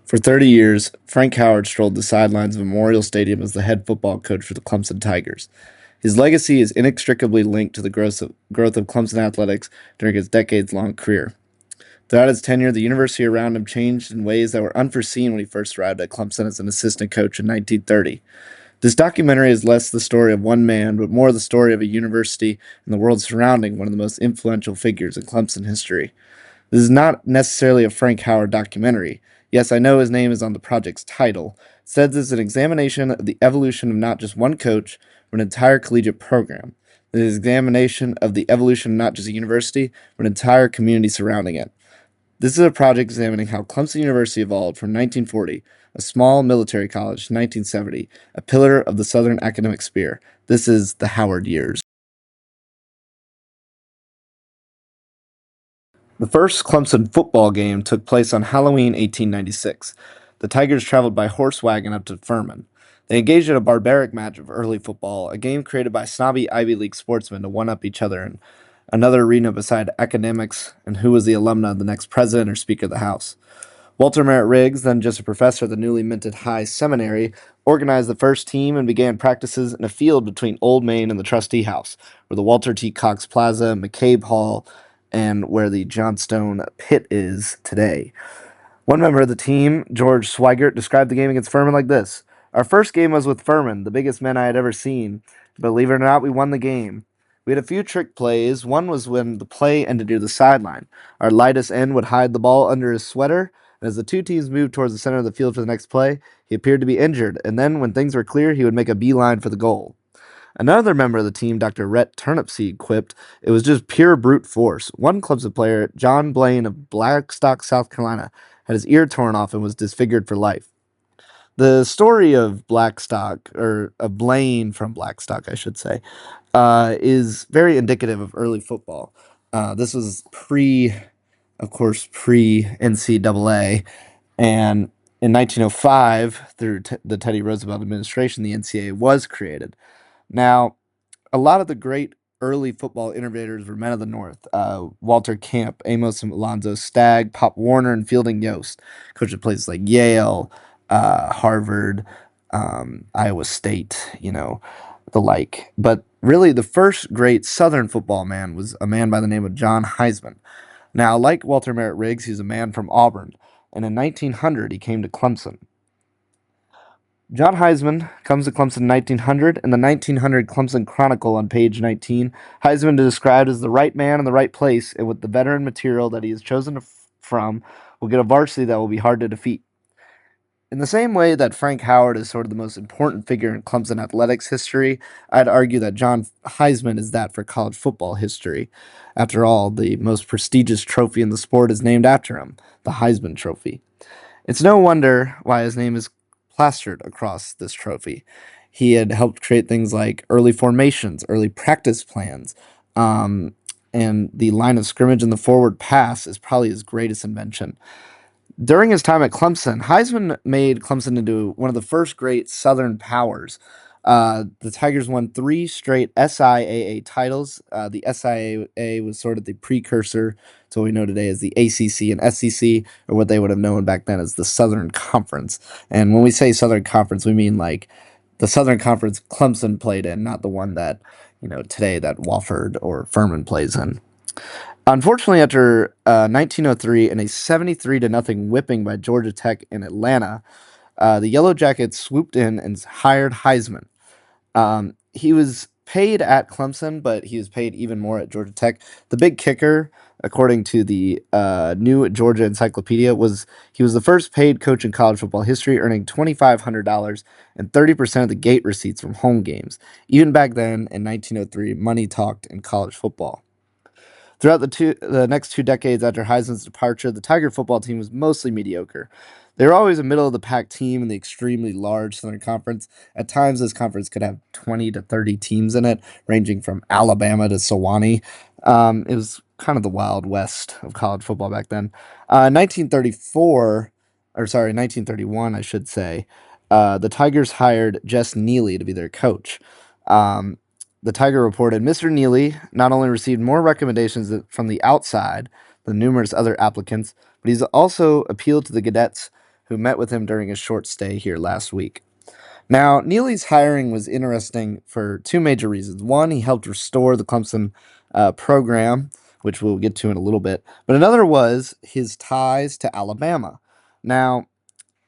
For 30 years, Frank Howard strolled the sidelines of Memorial Stadium as the head football coach for the Clemson Tigers. His legacy is inextricably linked to the growth of Clemson athletics during his decades long career. Throughout his tenure, the university around him changed in ways that were unforeseen when he first arrived at Clemson as an assistant coach in 1930. This documentary is less the story of one man, but more the story of a university and the world surrounding one of the most influential figures in Clemson history. This is not necessarily a Frank Howard documentary. Yes, I know his name is on the project's title. It says it's an examination of the evolution of not just one coach, but an entire collegiate program. It is an examination of the evolution of not just a university, but an entire community surrounding it. This is a project examining how Clemson University evolved from 1940, a small military college, to 1970, a pillar of the Southern academic sphere. This is the Howard years. The first Clemson football game took place on Halloween 1896. The Tigers traveled by horse wagon up to Furman. They engaged in a barbaric match of early football, a game created by snobby Ivy League sportsmen to one up each other in another arena beside academics and who was the alumna of the next president or Speaker of the House. Walter Merritt Riggs, then just a professor at the newly minted High Seminary, organized the first team and began practices in a field between Old Main and the Trustee House, where the Walter T. Cox Plaza, McCabe Hall, and where the Johnstone Pit is today. One member of the team, George Swigert, described the game against Furman like this: "Our first game was with Furman, the biggest men I had ever seen. Believe it or not, we won the game. We had a few trick plays. One was when the play ended near the sideline. Our lightest end would hide the ball under his sweater, and as the two teams moved towards the center of the field for the next play, he appeared to be injured, and then when things were clear, he would make a beeline for the goal." Another member of the team, Dr. Rhett Turnipseed, quipped, "It was just pure brute force. One Clemson player, John Blaine of Blackstock, South Carolina, had his ear torn off and was disfigured for life." The story of Blackstock, or of Blaine from Blackstock, I should say, is very indicative of early football. This was of course, pre NCAA, and in 1905, through the Teddy Roosevelt administration, the NCAA was created. Now, a lot of the great early football innovators were men of the North. Walter Camp, Amos Alonzo Stagg, Pop Warner, and Fielding Yost. Coached at places like Yale, Harvard, Iowa State, the like. But really, the first great Southern football man was a man by the name of John Heisman. Now, like Walter Merritt Riggs, he's a man from Auburn, and in 1900 he came to Clemson. John Heisman comes to Clemson in 1900. In the 1900 Clemson Chronicle on page 19, Heisman is described as the right man in the right place, and with the veteran material that he is chosen from, will get a varsity that will be hard to defeat. In the same way that Frank Howard is sort of the most important figure in Clemson athletics history, I'd argue that John Heisman is that for college football history. After all, the most prestigious trophy in the sport is named after him, the Heisman Trophy. It's no wonder why his name is plastered across this trophy. He had helped create things like early formations, early practice plans, um, and the line of scrimmage and the forward pass is probably his greatest invention. During his time at Clemson, Heisman made Clemson into one of the first great Southern powers. The Tigers won three straight SIAA titles. The SIAA was sort of the precursor to what we know today as the ACC and SEC, or what they would have known back then as the Southern Conference. And when we say Southern Conference, we mean like the Southern Conference Clemson played in, not the one that today that Wofford or Furman plays in. Unfortunately, after 1903 and a 73 to nothing whipping by Georgia Tech in Atlanta, the Yellow Jackets swooped in and hired Heisman. He was paid at Clemson, but he was paid even more at Georgia Tech. The big kicker, according to the New Georgia Encyclopedia, was he was the first paid coach in college football history, earning $2,500 and 30% of the gate receipts from home games. Even back then, in 1903, money talked in college football. Throughout the next 2 decades after Heisman's departure, the Tiger football team was mostly mediocre. They were always a middle of the pack team in the extremely large Southern Conference. At times, this conference could have 20 to 30 teams in it, ranging from Alabama to Sewanee. It was kind of the Wild West of college football back then. 1934, or sorry, 1931, I should say, the Tigers hired Jess Neely to be their coach. Um, the Tiger reported Mr. Neely not only received more recommendations from the outside than numerous other applicants, but he's also appealed to the cadets who met with him during his short stay here last week. Now, Neely's hiring was interesting for two major reasons. One, he helped restore the Clemson program, which we'll get to in a little bit. But another was his ties to Alabama. Now,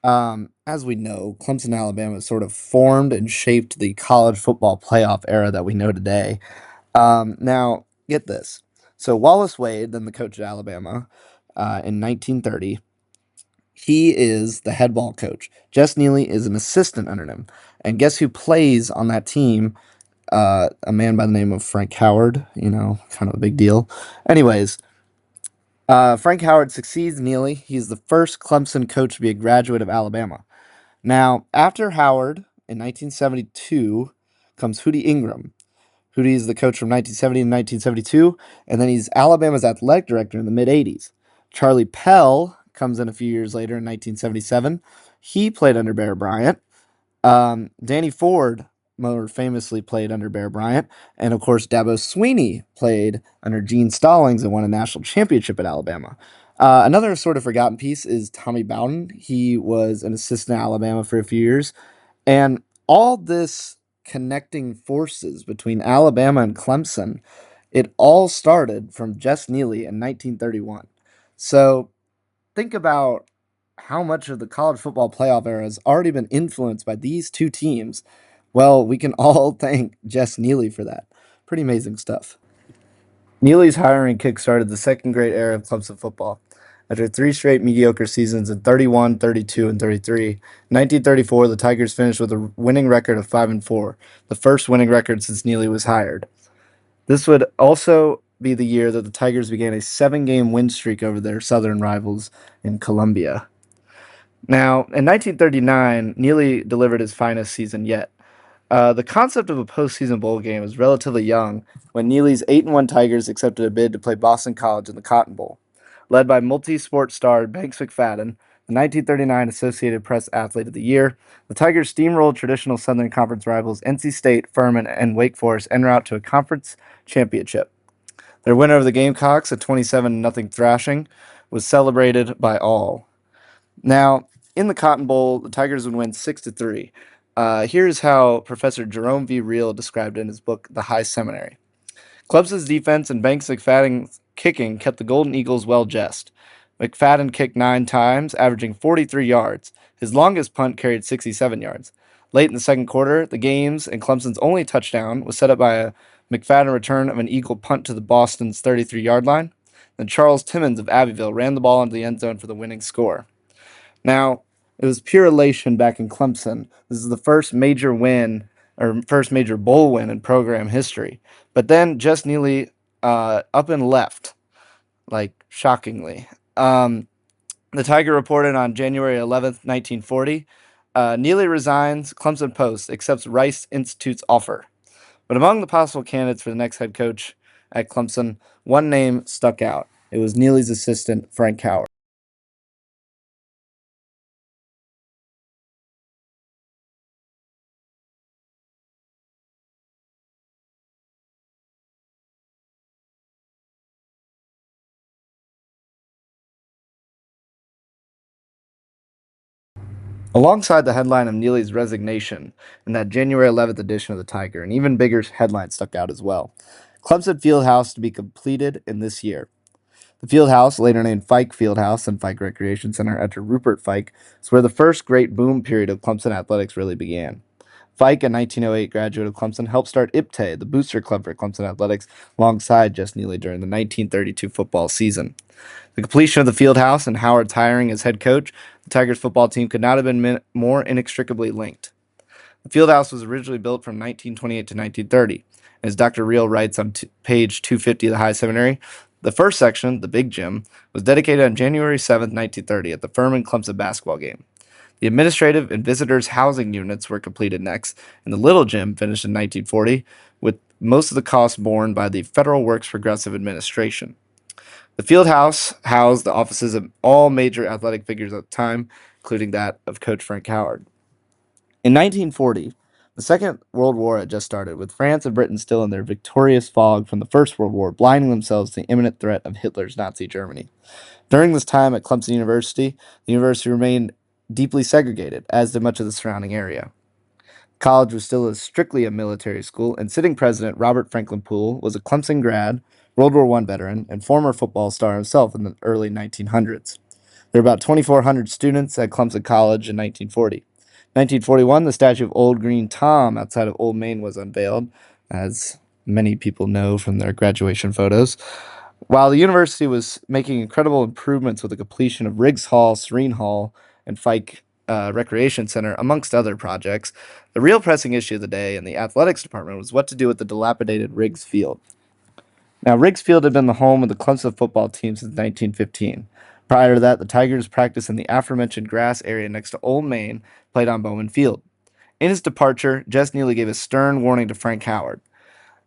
as we know, Clemson, Alabama sort of formed and shaped the college football playoff era that we know today. Now, get this. So, Wallace Wade, then the coach at Alabama in 1930, he is the head ball coach. Jess Neely is an assistant under him. And guess who plays on that team? A man by the name of Frank Howard, kind of a big deal. Anyways, Frank Howard succeeds Neely. He's the first Clemson coach to be a graduate of Alabama. Now, after Howard in 1972 comes Hootie Ingram. Hootie is the coach from 1970 to 1972, and then he's Alabama's athletic director in the mid 80s. Charlie Pell comes in a few years later in 1977. He played under Bear Bryant. Danny Ford more famously played under Bear Bryant, and of course Dabo Sweeney played under Gene Stallings and won a national championship at Alabama. Another sort of forgotten piece is Tommy Bowden. He was an assistant at Alabama for a few years, and all this connecting forces between Alabama and Clemson, it all started from Jess Neely in 1931. So think about how much of the college football playoff era has already been influenced by these two teams. Well, we can all thank Jess Neely for that. Pretty amazing stuff. Neely's hiring kickstarted the second great era of Clemson football. After three straight mediocre seasons in 31, 32, and 33, in 1934, the Tigers finished with a winning record of 5 and 4, the first winning record since Neely was hired. This would also be the year that the Tigers began a 7-game win streak over their southern rivals in Columbia. Now, in 1939, Neely delivered his finest season yet. The concept of a postseason bowl game was relatively young when Neely's 8-1 Tigers accepted a bid to play Boston College in the Cotton Bowl. Led by multi-sport star Banks McFadden, the 1939 Associated Press Athlete of the Year, the Tigers steamrolled traditional Southern Conference rivals NC State, Furman, and Wake Forest en route to a conference championship. Their win over the Gamecocks, a 27-0 thrashing, was celebrated by all. Now, in the Cotton Bowl, the Tigers would win 6-3. Here's how Professor Jerome V. Reel described it in his book, The High Seminary. Clemson's defense and Banks McFadden's kicking kept the Golden Eagles well dressed. McFadden kicked 9 times, averaging 43 yards. His longest punt carried 67 yards. Late in the second quarter, the game's and Clemson's only touchdown was set up by a McFadden return of an Eagle punt to the Boston's 33-yard line. Then Charles Timmons of Abbeville ran the ball into the end zone for the winning score. Now, it was pure elation back in Clemson. This is the first major win or first major bowl win in program history. But then Jess Neely up and left, like shockingly. The Tiger reported on January 11th, 1940. Neely resigns. Clemson Post accepts Rice Institute's offer. But among the possible candidates for the next head coach at Clemson, one name stuck out. It was Neely's assistant, Frank Howard. Alongside the headline of Neely's resignation in that January 11th edition of the Tiger, an even bigger headline stuck out as well. Clemson Fieldhouse to be completed in this year. The Fieldhouse, later named Fike Fieldhouse and Fike Recreation Center after Rupert Fike, is where the first great boom period of Clemson athletics really began. Fike, a 1908 graduate of Clemson, helped start IPTE, the booster club for Clemson athletics, alongside Jess Neely during the 1932 football season. The completion of the Fieldhouse and Howard's hiring as head coach, the Tigers football team could not have been more inextricably linked. The Fieldhouse was originally built from 1928 to 1930. As Dr. Reel writes on page 250 of the High Seminary, the first section, the Big Gym, was dedicated on January 7, 1930 at the Furman Clemson basketball game. The administrative and visitors' housing units were completed next, and the Little Gym finished in 1940, with most of the costs borne by the Federal Works Progressive Administration. The Fieldhouse housed the offices of all major athletic figures at the time, including that of Coach Frank Howard. In 1940, the Second World War had just started, with France and Britain still in their victorious fog from the First World War, blinding themselves to the imminent threat of Hitler's Nazi Germany. During this time at Clemson University, the university remained deeply segregated, as did much of the surrounding area. College was still strictly a military school, and sitting president Robert Franklin Poole was a Clemson grad, World War I veteran, and former football star himself in the early 1900s. There were about 2,400 students at Clemson College in 1940. 1941, the statue of Old Green Tom outside of Old Main was unveiled, as many people know from their graduation photos. While the university was making incredible improvements with the completion of Riggs Hall, Serene Hall, and Fike Recreation Center, amongst other projects, the real pressing issue of the day in the athletics department was what to do with the dilapidated Riggs Field. Now, Riggs Field had been the home of the Clemson football team since 1915. Prior to that, the Tigers practiced in the aforementioned grass area next to Old Main, played on Bowman Field. In his departure, Jess Neely gave a stern warning to Frank Howard.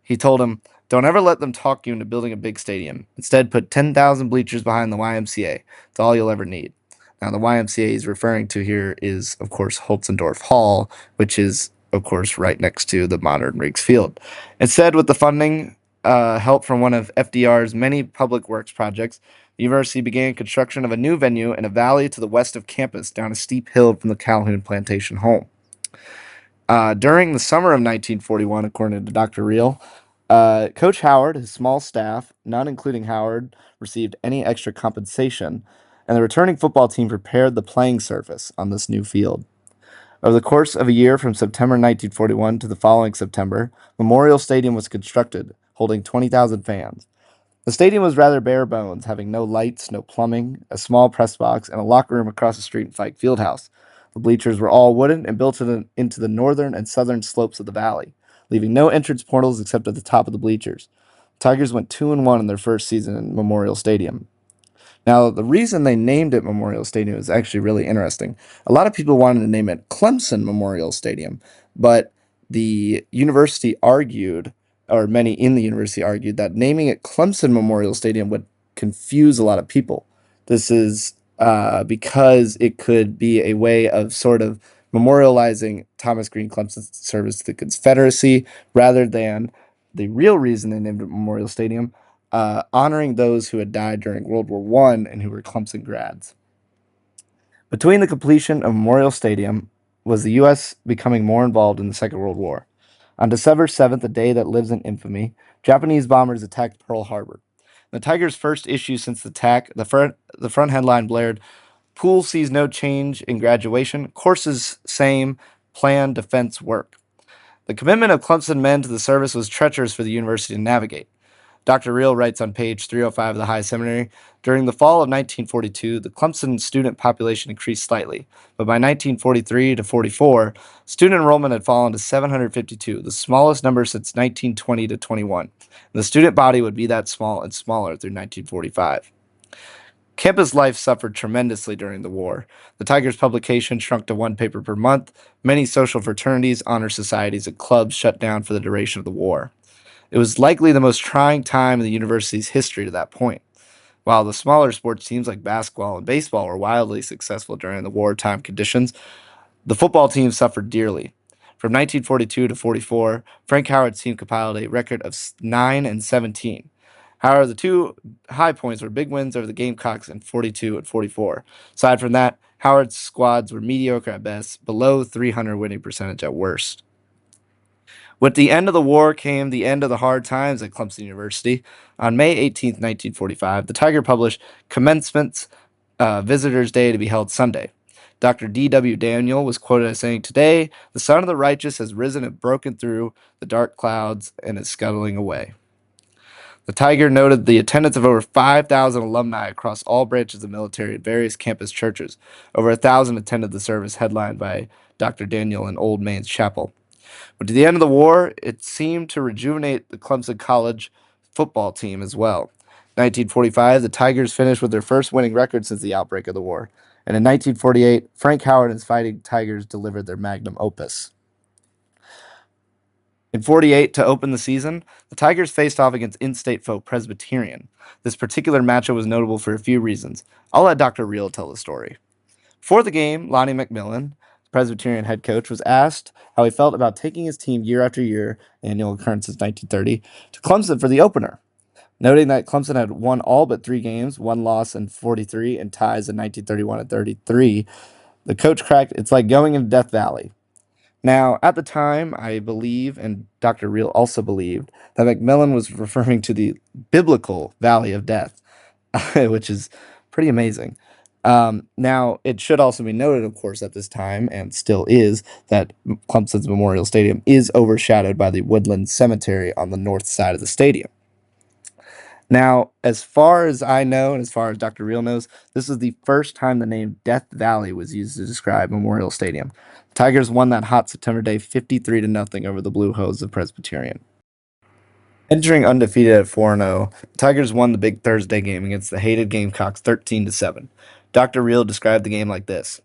He told him, "Don't ever let them talk you into building a big stadium. Instead, put 10,000 bleachers behind the YMCA. It's all you'll ever need." Now, the YMCA he's referring to here is, of course, Holzendorf Hall, which is, of course, right next to the modern Riggs Field. Instead, with the funding help from one of FDR's many public works projects, the university began construction of a new venue in a valley to the west of campus down a steep hill from the Calhoun Plantation home. During the summer of 1941, according to Dr. Reel, Coach Howard, his small staff, none including Howard, received any extra compensation, and the returning football team prepared the playing surface on this new field. Over the course of a year from September 1941 to the following September, Memorial Stadium was constructed, holding 20,000 fans. The stadium was rather bare bones, having no lights, no plumbing, a small press box, and a locker room across the street in Fike Fieldhouse. The bleachers were all wooden and built into the northern and southern slopes of the valley, leaving no entrance portals except at the top of the bleachers. Tigers went 2-1 in their first season in Memorial Stadium. Now, the reason they named it Memorial Stadium is actually really interesting. A lot of people wanted to name it Clemson Memorial Stadium, but the university argued, or many in the university argued, that naming it Clemson Memorial Stadium would confuse a lot of people. This is because it could be a way of sort of memorializing Thomas Green Clemson's service to the Confederacy rather than the real reason they named it Memorial Stadium, honoring those who had died during World War I and who were Clemson grads. Between the completion of Memorial Stadium was the U.S. becoming more involved in the Second World War. On December 7th, a day that lives in infamy, Japanese bombers attacked Pearl Harbor. The Tigers' first issue since the attack, the front headline blared, "Poole sees no change in graduation, courses same, plan defense work." The commitment of Clemson men to the service was treacherous for the university to navigate. Dr. Reel writes on page 305 of the High Seminary, "During the fall of 1942, the Clemson student population increased slightly, but by 1943 to 44, student enrollment had fallen to 752, the smallest number since 1920 to 21. And the student body would be that small and smaller through 1945. Campus life suffered tremendously during the war. The Tigers publication shrunk to one paper per month. Many social fraternities, honor societies, and clubs shut down for the duration of the war. It was likely the most trying time in the university's history to that point. While the smaller sports teams like basketball and baseball were wildly successful during the wartime conditions, the football team suffered dearly. From 1942 to 44, Frank Howard's team compiled a record of 9-17. However, the two high points were big wins over the Gamecocks in 42 and 44. Aside from that, Howard's squads were mediocre at best, below 300 winning percentage at worst. With the end of the war came the end of the hard times at Clemson University. On May 18th, 1945, the Tiger published Commencements, Visitors' Day to be held Sunday. Dr. D.W. Daniel was quoted as saying, "Today, the sun of the righteous has risen and broken through the dark clouds and is scuttling away." The Tiger noted the attendance of over 5,000 alumni across all branches of the military and various campus churches. Over 1,000 attended the service headlined by Dr. Daniel in Old Main's Chapel. But to the end of the war, it seemed to rejuvenate the Clemson College football team as well. In 1945, the Tigers finished with their first winning record since the outbreak of the war. And in 1948, Frank Howard and his Fighting Tigers delivered their magnum opus. In 48, to open the season, the Tigers faced off against in-state foe Presbyterian. This particular matchup was notable for a few reasons. I'll let Dr. Reel tell the story. For the game, Lonnie McMillan, Presbyterian head coach, was asked how he felt about taking his team year after year, annual occurrence since 1930, to Clemson for the opener. Noting that Clemson had won all but 3 games, one loss in 43, and ties in 1931 and 33, The coach cracked, "It's like going into Death Valley." Now, at the time, I believe, and Dr. Reel also believed, that McMillan was referring to the biblical Valley of Death, which is pretty amazing. Now, it should also be noted, of course, at this time, and still is, that Clemson's Memorial Stadium is overshadowed by the Woodland Cemetery on the north side of the stadium. Now, as far as I know, and as far as Dr. Reel knows, this is the first time the name Death Valley was used to describe Memorial Stadium. The Tigers won that hot September day 53 to nothing over the Blue Hose of Presbyterian. Entering undefeated at 4-0, the Tigers won the big Thursday game against the hated Gamecocks 13 to 7. Dr. Reel described the game like this: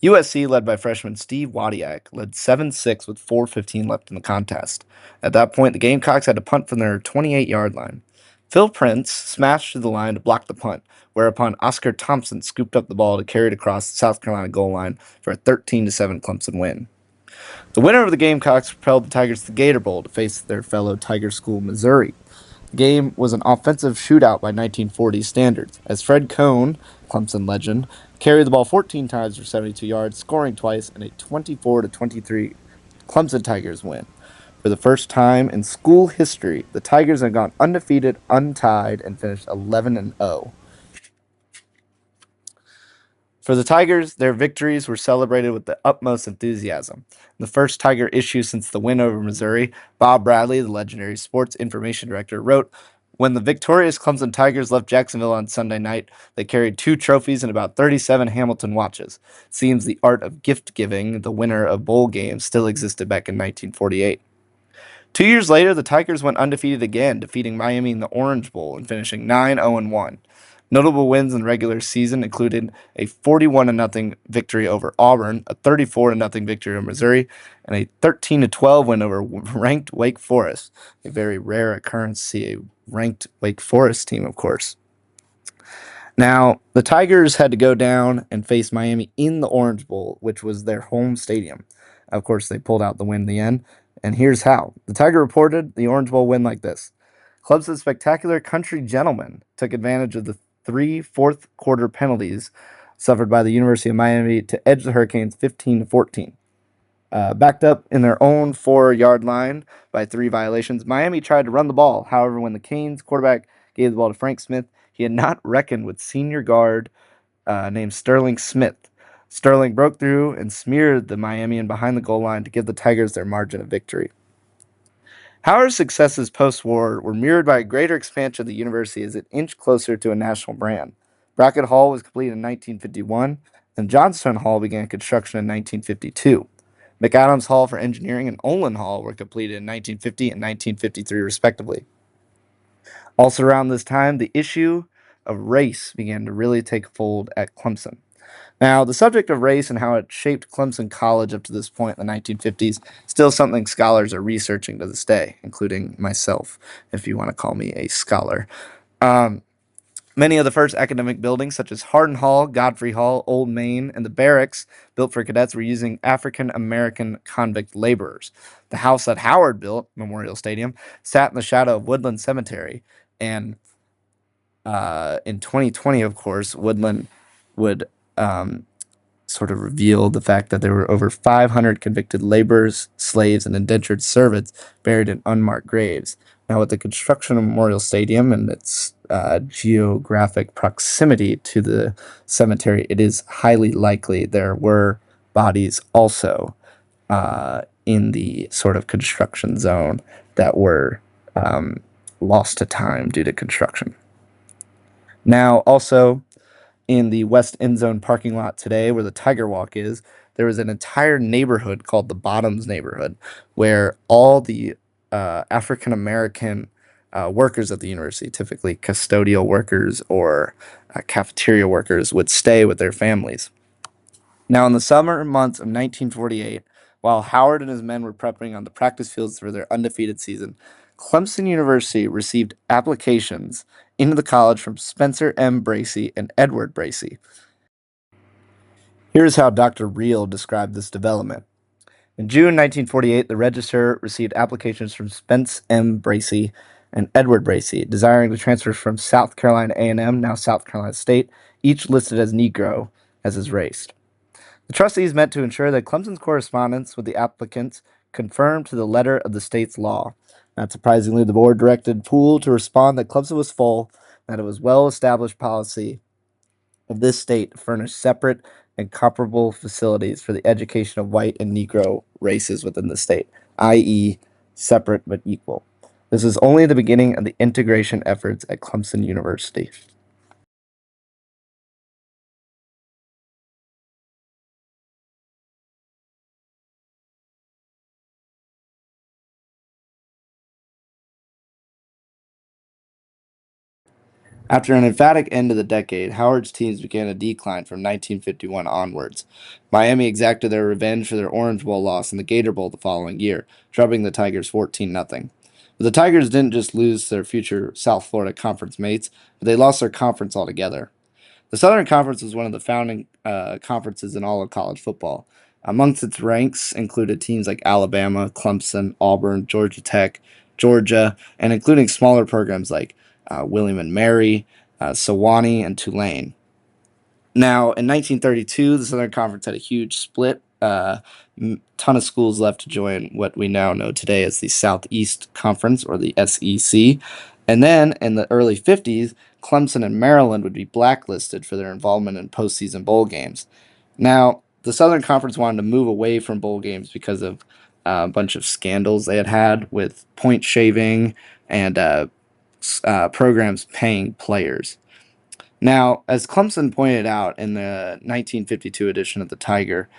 USC, led by freshman Steve Wadiak, led 7-6 with 4:15 left in the contest. At that point, the Gamecocks had to punt from their 28-yard line. Phil Prince smashed to the line to block the punt, whereupon Oscar Thompson scooped up the ball to carry it across the South Carolina goal line for a 13 to 7 Clemson win. The winner of the Gamecocks propelled the Tigers to the Gator Bowl to face their fellow Tiger school, Missouri. The game was an offensive shootout by 1940s standards, as Fred Cohn, Clemson legend, carried the ball 14 times for 72 yards, scoring twice, in a 24 to 23 Clemson Tigers win. For the first time in school history, the Tigers had gone undefeated, untied, and finished 11-0. For the Tigers, their victories were celebrated with the utmost enthusiasm. In the first Tiger issue since the win over Missouri, Bob Bradley, the legendary sports information director, wrote, "When the victorious Clemson Tigers left Jacksonville on Sunday night, they carried 2 trophies and about 37 Hamilton watches. Seems the art of gift giving the winner of bowl games still existed back in 1948. 2 years later, the Tigers went undefeated again, defeating Miami in the Orange Bowl and finishing 9-0-1. Notable wins in the regular season included a 41-0 victory over Auburn, a 34-0 victory over Missouri, and a 13-12 win over ranked Wake Forest. A very rare occurrence to see a ranked Wake Forest team, of course. Now, the Tigers had to go down and face Miami in the Orange Bowl, which was their home stadium. Of course, they pulled out the win in the end, and here's how. The Tiger reported the Orange Bowl win like this: Clemson's spectacular country gentlemen took advantage of the 3 fourth quarter penalties suffered by the University of Miami to edge the Hurricanes 15-14. Backed up in their own 4-yard line by 3 violations, Miami tried to run the ball. However, when the Canes quarterback gave the ball to Frank Smith, he had not reckoned with senior guard named Sterling Smith. Sterling broke through and smeared the Miamian behind the goal line to give the Tigers their margin of victory. Howard's successes post-war were mirrored by a greater expansion of the university as it inched closer to a national brand. Brackett Hall was completed in 1951, and Johnstone Hall began construction in 1952. McAdams Hall for engineering and Olin Hall were completed in 1950 and 1953, respectively. Also around this time, the issue of race began to really take hold at Clemson. Now, the subject of race and how it shaped Clemson College up to this point in the 1950s is still something scholars are researching to this day, including myself, if you want to call me a scholar. Many of the first academic buildings, such as Hardin Hall, Godfrey Hall, Old Main, and the barracks built for cadets, were using African American convict laborers. The house that Howard built, Memorial Stadium, sat in the shadow of Woodland Cemetery. And in 2020, of course, Woodland would sort of reveal the fact that there were over 500 convicted laborers, slaves, and indentured servants buried in unmarked graves. Now, with the construction of Memorial Stadium and its geographic proximity to the cemetery, it is highly likely there were bodies also in the sort of construction zone that were lost to time due to construction. Now, also, in the West End Zone parking lot today, where the Tiger Walk is, there was an entire neighborhood called the Bottoms neighborhood, where all the African American workers at the university, typically custodial workers or cafeteria workers, would stay with their families. Now, in the summer months of 1948, while Howard and his men were prepping on the practice fields for their undefeated season, Clemson University received applications into the college from Spencer M. Bracey and Edward Bracey. Here's how Dr. Reel described this development. In June 1948, the Register received applications from Spence M. Bracey and Edward Bracey, desiring to transfer from South Carolina A&M, now South Carolina State, each listed as Negro as his race. The trustees met to ensure that Clemson's correspondence with the applicants conformed to the letter of the state's law. Not surprisingly, the board directed Poole to respond that Clemson was full, that it was well established policy of this state to furnish separate and comparable facilities for the education of white and Negro races within the state, i.e., separate but equal. This is only the beginning of the integration efforts at Clemson University. After an emphatic end to the decade, Howard's teams began a decline from 1951 onwards. Miami exacted their revenge for their Orange Bowl loss in the Gator Bowl the following year, drubbing the Tigers 14-0. But the Tigers didn't just lose their future South Florida Conference mates, but they lost their conference altogether. The Southern Conference was one of the founding conferences in all of college football. Amongst its ranks included teams like Alabama, Clemson, Auburn, Georgia Tech, Georgia, and including smaller programs like William and Mary, Sewanee, and Tulane. Now, in 1932, the Southern Conference had a huge split. Ton of schools left to join what we now know today as the Southeast Conference, or the SEC. And then in the early 50s, Clemson and Maryland would be blacklisted for their involvement in postseason bowl games. Now, the Southern Conference wanted to move away from bowl games because of a bunch of scandals they had had with point shaving and programs paying players. Now, as Clemson pointed out in the 1952 edition of the Tiger,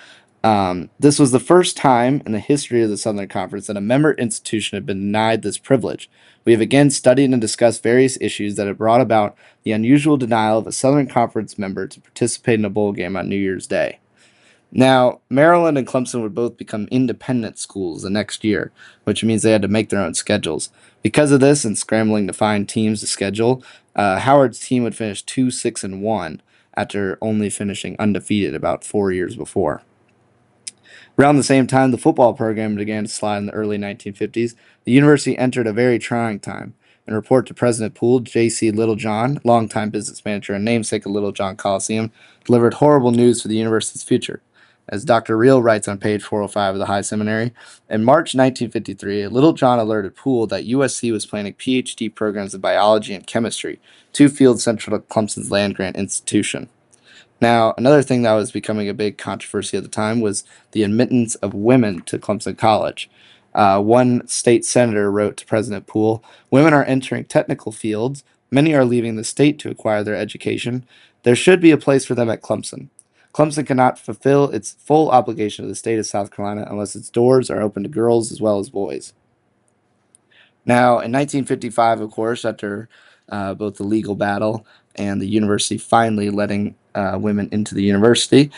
this was the first time in the history of the Southern Conference that a member institution had been denied this privilege. We have again studied and discussed various issues that have brought about the unusual denial of a Southern Conference member to participate in a bowl game on New Year's Day. Now, Maryland and Clemson would both become independent schools the next year, which means they had to make their own schedules. Because of this and scrambling to find teams to schedule, Howard's team would finish 2-6-1 after only finishing undefeated about 4 years before. Around the same time the football program began to slide in the early 1950s, the university entered a very trying time. In a report to President Poole, J.C. Littlejohn, longtime business manager and namesake of Littlejohn Coliseum, delivered horrible news for the university's future. As Dr. Reel writes on page 405 of the High Seminary, in March 1953, Littlejohn alerted Poole that USC was planning PhD programs in biology and chemistry, two fields central to Clemson's land-grant institution. Now, another thing that was becoming a big controversy at the time was the admittance of women to Clemson College. One state senator wrote to President Poole, "Women are entering technical fields. Many are leaving the state to acquire their education. There should be a place for them at Clemson. Clemson cannot fulfill its full obligation to the state of South Carolina unless its doors are open to girls as well as boys." Now, in 1955, of course, after both the legal battle and the university finally letting women into the university,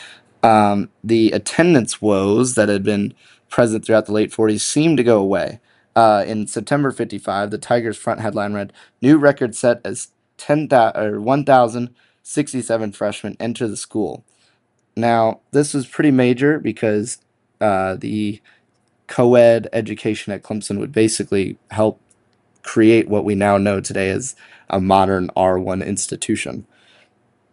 the attendance woes that had been present throughout the late 40s seemed to go away. In September 55, the Tigers' front headline read, "New record set as 1,067 freshmen enter the school." Now, this was pretty major because the co-ed education at Clemson would basically help create what we now know today as a modern R1 institution.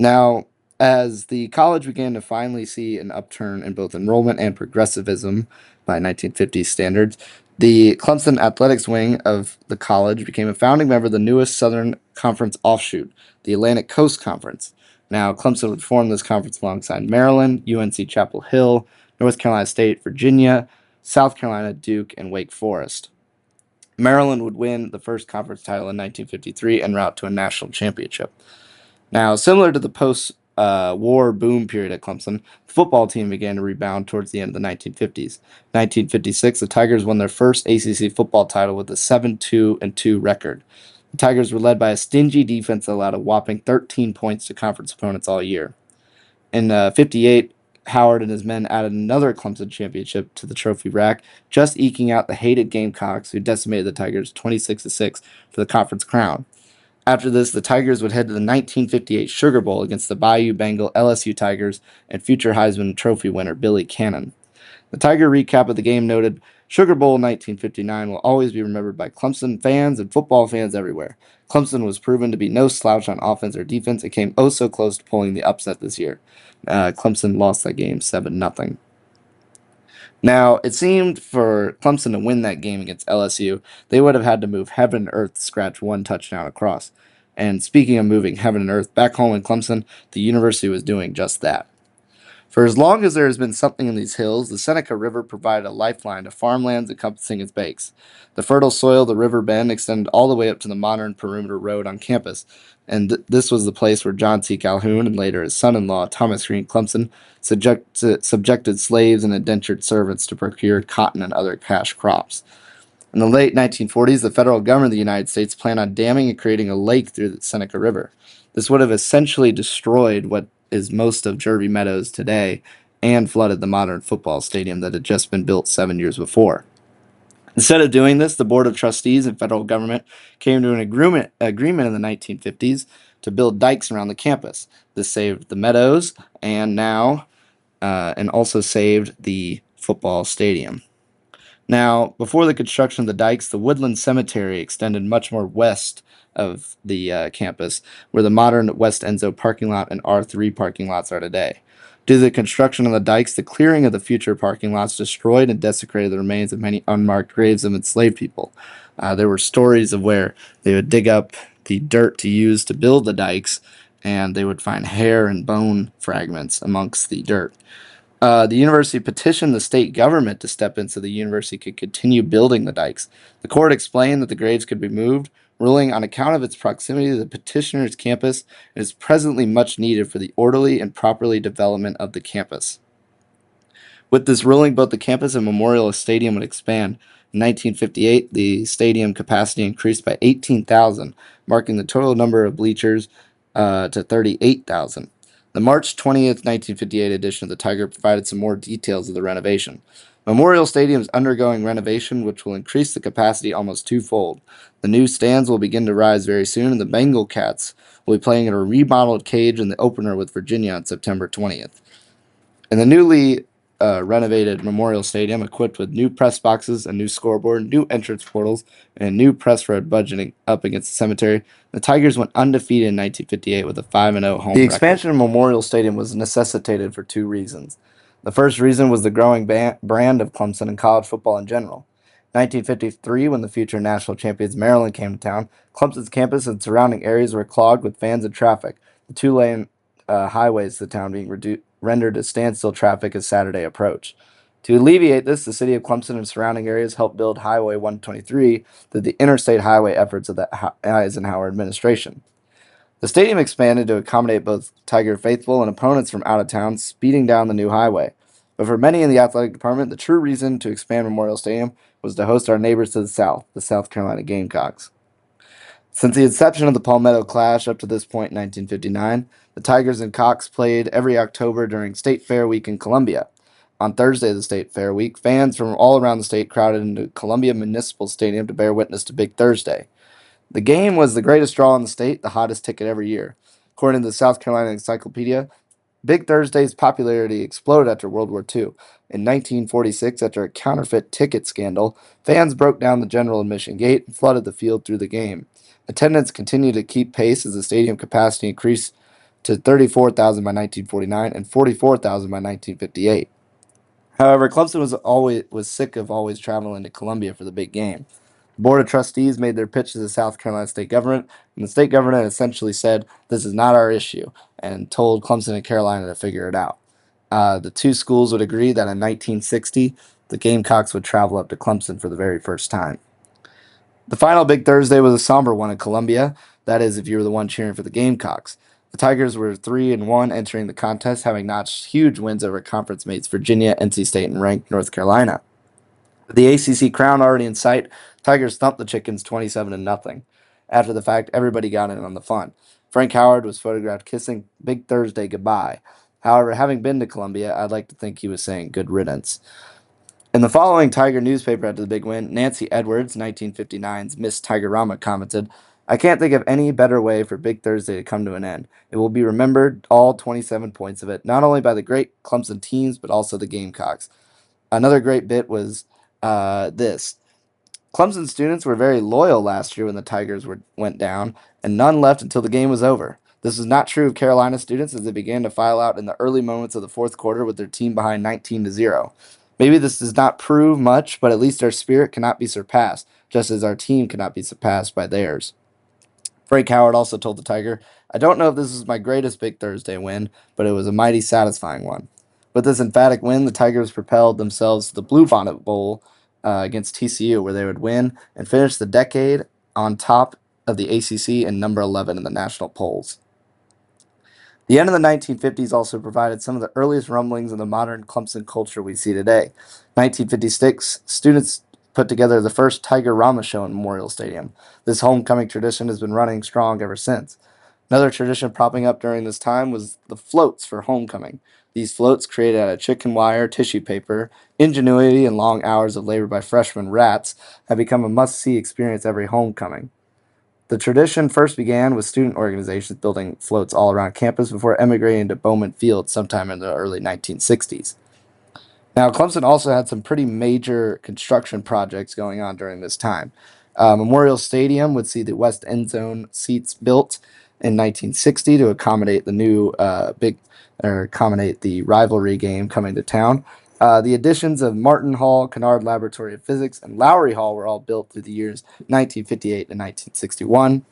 Now, as the college began to finally see an upturn in both enrollment and progressivism by 1950s standards, the Clemson athletics wing of the college became a founding member of the newest Southern Conference offshoot, the Atlantic Coast Conference. Now, Clemson would form this conference alongside Maryland, UNC Chapel Hill, North Carolina State, Virginia, South Carolina, Duke, and Wake Forest. Maryland would win the first conference title in 1953 en route to a national championship. Now, similar to the post-war boom period at Clemson, the football team began to rebound towards the end of the 1950s. 1956, the Tigers won their first ACC football title with a 7-2-2 record. The Tigers were led by a stingy defense that allowed a whopping 13 points to conference opponents all year. In 58, Howard and his men added another Clemson championship to the trophy rack, just eking out the hated Gamecocks, who decimated the Tigers 26-6 for the conference crown. After this, the Tigers would head to the 1958 Sugar Bowl against the Bayou Bengal LSU Tigers and future Heisman Trophy winner Billy Cannon. The Tiger recap of the game noted, Sugar Bowl 1959 will always be remembered by Clemson fans and football fans everywhere. Clemson was proven to be no slouch on offense or defense. It came oh so close to pulling the upset this year. Clemson lost that game 7-0. Now, it seemed for Clemson to win that game against LSU, they would have had to move heaven and earth to scratch one touchdown across. And speaking of moving heaven and earth, back home in Clemson, the university was doing just that. For as long as there has been something in these hills, the Seneca River provided a lifeline to farmlands encompassing its banks. The fertile soil of the river bend extended all the way up to the modern perimeter road on campus, and this was the place where John C. Calhoun and later his son-in-law, Thomas Green Clemson, subjected slaves and indentured servants to procure cotton and other cash crops. In the late 1940s, the federal government of the United States planned on damming and creating a lake through the Seneca River. This would have essentially destroyed what is most of Jervey Meadows today and flooded the modern football stadium that had just been built 7 years before. Instead of doing this, the Board of Trustees and federal government came to an agreement in the 1950s to build dikes around the campus. This saved the meadows and also saved the football stadium. Now, before the construction of the dikes, the Woodland Cemetery extended much more west of the campus, where the modern West Enzo parking lot and R3 parking lots are today. Due to the construction of the dikes, the clearing of the future parking lots destroyed and desecrated the remains of many unmarked graves of enslaved people. There were stories of where they would dig up the dirt to use to build the dikes, and they would find hair and bone fragments amongst the dirt. The university petitioned the state government to step in so the university could continue building the dikes. The court explained that the graves could be moved, ruling on account of its proximity to the petitioner's campus, it is presently much needed for the orderly and properly development of the campus. With this ruling, both the campus and Memorial Stadium would expand. In 1958, the stadium capacity increased by 18,000, marking the total number of bleachers to 38,000. The March 20th, 1958 edition of the Tiger provided some more details of the renovation. Memorial Stadium is undergoing renovation, which will increase the capacity almost twofold. The new stands will begin to rise very soon, and the Bengal Cats will be playing in a remodeled cage in the opener with Virginia on September 20th. In the newly renovated Memorial Stadium, equipped with new press boxes, a new scoreboard, new entrance portals, and a new press road budgeting up against the cemetery, the Tigers went undefeated in 1958 with a 5-0 home record. The expansion of Memorial Stadium was necessitated for two reasons. The first reason was the growing brand of Clemson and college football in general. 1953, when the future national champions Maryland came to town, Clemson's campus and surrounding areas were clogged with fans and traffic, the two-lane highways to the town being rendered to standstill traffic as Saturday approached. To alleviate this, the city of Clemson and surrounding areas helped build Highway 123 through the interstate highway efforts of the Eisenhower administration. The stadium expanded to accommodate both Tiger faithful and opponents from out of town, speeding down the new highway. But for many in the athletic department, the true reason to expand Memorial Stadium was to host our neighbors to the south, the South Carolina Gamecocks. Since the inception of the Palmetto Clash up to this point in 1959, the Tigers and Cocks played every October during State Fair Week in Columbia. On Thursday of the State Fair Week, fans from all around the state crowded into Columbia Municipal Stadium to bear witness to Big Thursday. The game was the greatest draw in the state, the hottest ticket every year. According to the South Carolina Encyclopedia, Big Thursday's popularity exploded after World War II. In 1946, after a counterfeit ticket scandal, fans broke down the general admission gate and flooded the field through the game. Attendance continued to keep pace as the stadium capacity increased to 34,000 by 1949 and 44,000 by 1958. However, Clemson was sick of always traveling to Columbia for the big game. The Board of Trustees made their pitch to the South Carolina state government, and the state government essentially said, "This is not our issue," and told Clemson and Carolina to figure it out. The two schools would agree that in 1960, the Gamecocks would travel up to Clemson for the very first time. The final Big Thursday was a somber one in Columbia. That is, if you were the one cheering for the Gamecocks. The Tigers were 3-1 entering the contest, having notched huge wins over conference mates Virginia, NC State, and ranked North Carolina. With the ACC crown already in sight, Tigers thumped the Chickens 27-0. After the fact, everybody got in on the fun. Frank Howard was photographed kissing Big Thursday goodbye. However, having been to Columbia, I'd like to think he was saying good riddance. In the following Tiger newspaper after the big win, Nancy Edwards, 1959's Miss Tigerama, commented, "I can't think of any better way for Big Thursday to come to an end. It will be remembered, all 27 points of it, not only by the great Clemson teams, but also the Gamecocks. Another great bit was this. Clemson students were very loyal last year when the went down, and none left until the game was over. This was not true of Carolina students as they began to file out in the early moments of the fourth quarter with their team behind 19-0. Maybe this does not prove much, but at least our spirit cannot be surpassed, just as our team cannot be surpassed by theirs. Frank Howard also told the Tiger, I don't know if this is my greatest Big Thursday win, but it was a mighty satisfying one. With this emphatic win, the Tigers propelled themselves to the Bluebonnet Bowl against TCU, where they would win and finish the decade on top of the ACC and number 11 in the national polls. The end of the 1950s also provided some of the earliest rumblings of the modern Clemson culture we see today. 1956, students put together the first Tiger Rama show in Memorial Stadium. This homecoming tradition has been running strong ever since. Another tradition propping up during this time was the floats for homecoming. These floats, created out of chicken wire, tissue paper, ingenuity, and long hours of labor by freshman rats, have become a must see experience every homecoming. The tradition first began with student organizations building floats all around campus before emigrating to Bowman Field sometime in the early 1960s. Now, Clemson also had some pretty major construction projects going on during this time. Memorial Stadium would see the west end zone seats built in 1960 to accommodate the new accommodate the rivalry game coming to town. The additions of Martin Hall, Kennard Laboratory of Physics, and Lowry Hall were all built through the years 1958 and 1961,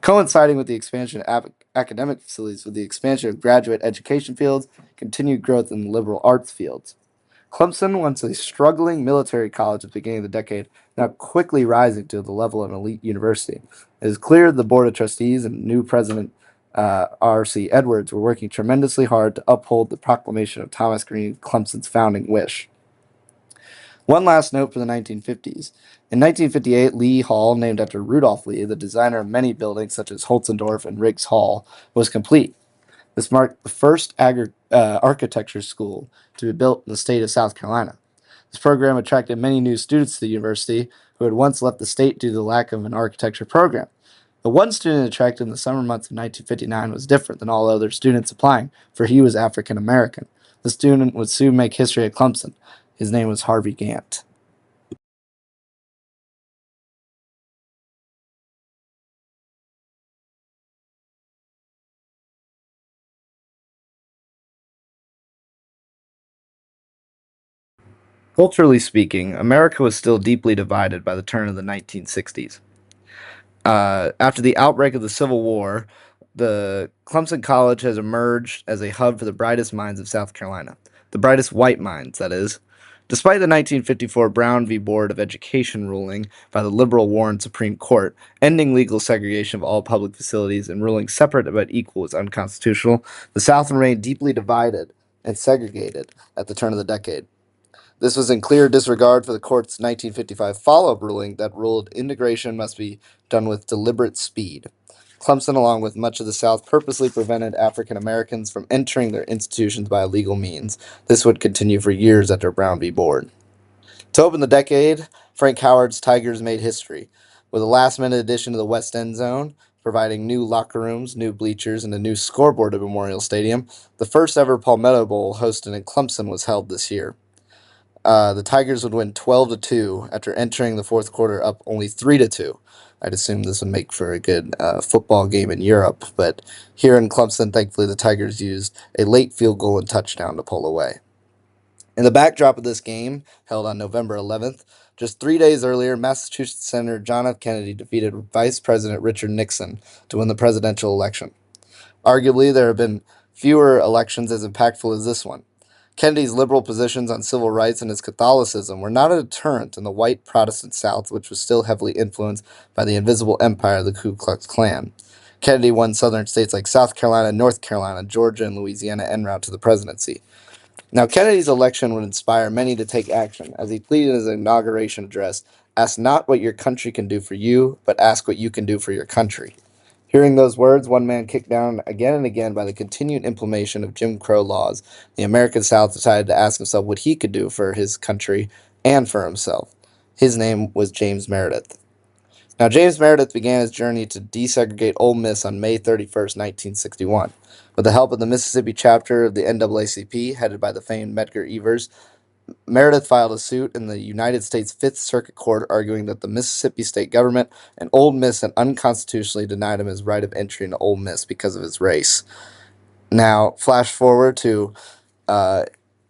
coinciding with the expansion of academic facilities with the expansion of graduate education fields, continued growth in the liberal arts fields. Clemson, once a struggling military college at the beginning of the decade, now quickly rising to the level of an elite university. It is clear the Board of Trustees and new president R.C. Edwards were working tremendously hard to uphold the proclamation of Thomas Green, Clemson's founding wish. One last note for the 1950s. In 1958, Lee Hall, named after Rudolph Lee, the designer of many buildings such as Holzendorf and Riggs Hall, was complete. This marked the first architecture school to be built in the state of South Carolina. This program attracted many new students to the university who had once left the state due to the lack of an architecture program. The one student attracted in the summer months of 1959 was different than all other students applying, for he was African American. The student would soon make history at Clemson. His name was Harvey Gantt. Culturally speaking, America was still deeply divided by the turn of the 1960s. After the outbreak of the Civil War, the Clemson College has emerged as a hub for the brightest minds of South Carolina. The brightest white minds, that is. Despite the 1954 Brown v. Board of Education ruling by the liberal Warren Supreme Court, ending legal segregation of all public facilities and ruling separate but equal was unconstitutional, the South remained deeply divided and segregated at the turn of the decade. This was in clear disregard for the court's 1955 follow-up ruling that ruled integration must be done with deliberate speed. Clemson, along with much of the South, purposely prevented African Americans from entering their institutions by illegal means. This would continue for years after Brown v. Board. To open the decade, Frank Howard's Tigers made history, with a last-minute addition to the West End Zone, providing new locker rooms, new bleachers, and a new scoreboard at Memorial Stadium. The first ever Palmetto Bowl hosted in Clemson was held this year. The Tigers would win 12-2 after entering the fourth quarter up only 3-2. I'd assume this would make for a good football game in Europe, but here in Clemson, thankfully, the Tigers used a late field goal and touchdown to pull away. In the backdrop of this game, held on November 11th, just 3 days earlier, Massachusetts Senator John F. Kennedy defeated Vice President Richard Nixon to win the presidential election. Arguably, there have been fewer elections as impactful as this one. Kennedy's liberal positions on civil rights and his Catholicism were not a deterrent in the white Protestant South, which was still heavily influenced by the invisible empire of the Ku Klux Klan. Kennedy won southern states like South Carolina, North Carolina, Georgia, and Louisiana en route to the presidency. Now, Kennedy's election would inspire many to take action, as he pleaded in his inauguration address, ask not what your country can do for you, but ask what you can do for your country. Hearing those words, one man kicked down again and again by the continued implementation of Jim Crow laws, the American South decided to ask himself what he could do for his country and for himself. His name was James Meredith. Now, James Meredith began his journey to desegregate Ole Miss on May 31st, 1961. With the help of the Mississippi chapter of the NAACP, headed by the famed Medgar Evers, Meredith filed a suit in the United States Fifth Circuit Court arguing that the Mississippi state government and Ole Miss had unconstitutionally denied him his right of entry into Ole Miss because of his race. Now, flash forward to uh,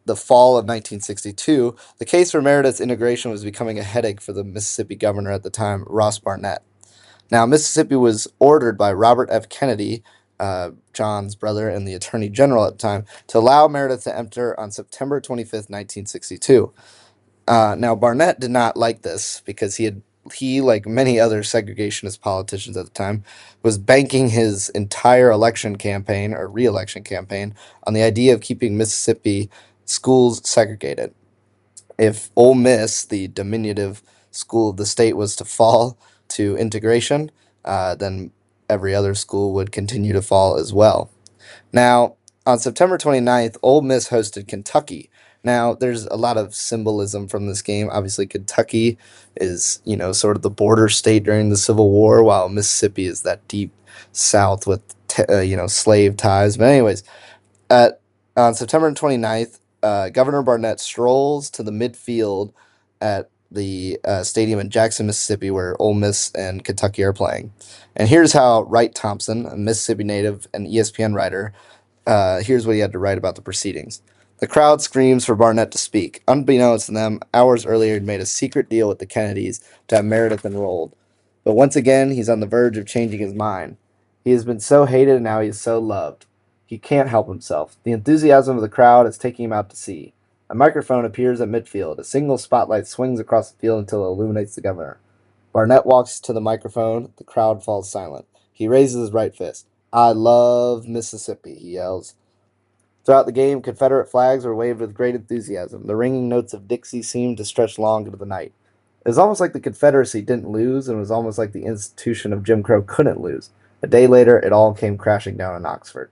the fall of 1962, the case for Meredith's integration was becoming a headache for the Mississippi governor at the time, Ross Barnett. Now, Mississippi was ordered by Robert F. Kennedy, John's brother and the attorney general at the time, to allow Meredith to enter on September 25th, 1962. Now, Barnett did not like this because he, like many other segregationist politicians at the time, was banking his entire election campaign or re-election campaign on the idea of keeping Mississippi schools segregated. If Ole Miss, the diminutive school of the state, was to fall to integration, then every other school would continue to fall as well. Now, on September 29th, Ole Miss hosted Kentucky. Now, there's a lot of symbolism from this game. Obviously, Kentucky is, sort of the border state during the Civil War, while Mississippi is that deep south with, slave ties. But anyways, at on September 29th, Governor Barnett strolls to the midfield at the stadium in Jackson, Mississippi, where Ole Miss and Kentucky are playing. And here's how Wright Thompson, a Mississippi native and ESPN writer, here's what he had to write about the proceedings. The crowd screams for Barnett to speak. Unbeknownst to them, hours earlier he'd made a secret deal with the Kennedys to have Meredith enrolled. But once again, he's on the verge of changing his mind. He has been so hated and now he is so loved. He can't help himself. The enthusiasm of the crowd is taking him out to sea. A microphone appears at midfield. A single spotlight swings across the field until it illuminates the governor. Barnett walks to the microphone. The crowd falls silent. He raises his right fist. I love Mississippi, he yells. Throughout the game, Confederate flags were waved with great enthusiasm. The ringing notes of Dixie seemed to stretch long into the night. It was almost like the Confederacy didn't lose, and it was almost like the institution of Jim Crow couldn't lose. A day later, it all came crashing down in Oxford.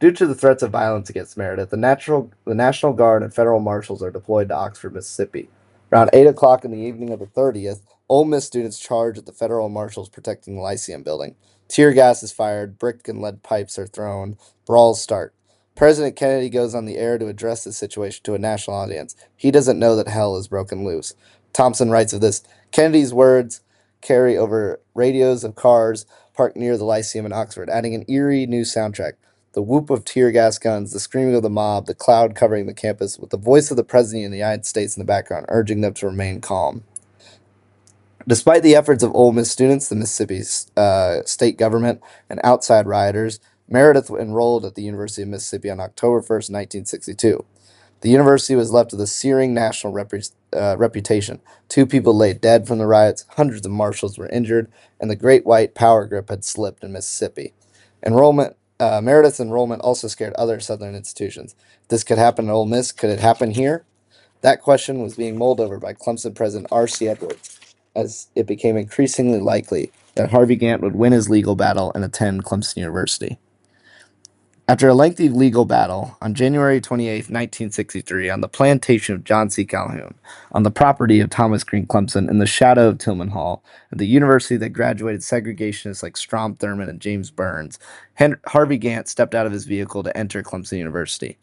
Due to the threats of violence against Meredith, the National Guard and federal marshals are deployed to Oxford, Mississippi. Around 8 o'clock in the evening of the 30th, Ole Miss students charge at the federal marshals protecting the Lyceum building. Tear gas is fired, brick and lead pipes are thrown, brawls start. President Kennedy goes on the air to address the situation to a national audience. He doesn't know that hell is broken loose. Thompson writes of this. Kennedy's words carry over radios of cars parked near the Lyceum in Oxford, adding an eerie new soundtrack. The whoop of tear gas guns, the screaming of the mob, the cloud covering the campus, with the voice of the President of the United States in the background, urging them to remain calm. Despite the efforts of Ole Miss students, the Mississippi state government, and outside rioters, Meredith enrolled at the University of Mississippi on October 1st, 1962. The university was left with a searing national reputation. 2 people lay dead from the riots, hundreds of marshals were injured, and the great white power grip had slipped in Mississippi. Meredith's enrollment also scared other Southern institutions. If this could happen at Ole Miss, could it happen here? That question was being mulled over by Clemson President R.C. Edwards, as it became increasingly likely that Harvey Gantt would win his legal battle and attend Clemson University. After a lengthy legal battle, on January 28, 1963, on the plantation of John C. Calhoun, on the property of Thomas Green Clemson, in the shadow of Tillman Hall, at the university that graduated segregationists like Strom Thurmond and James Burns, Harvey Gantt stepped out of his vehicle to enter Clemson University.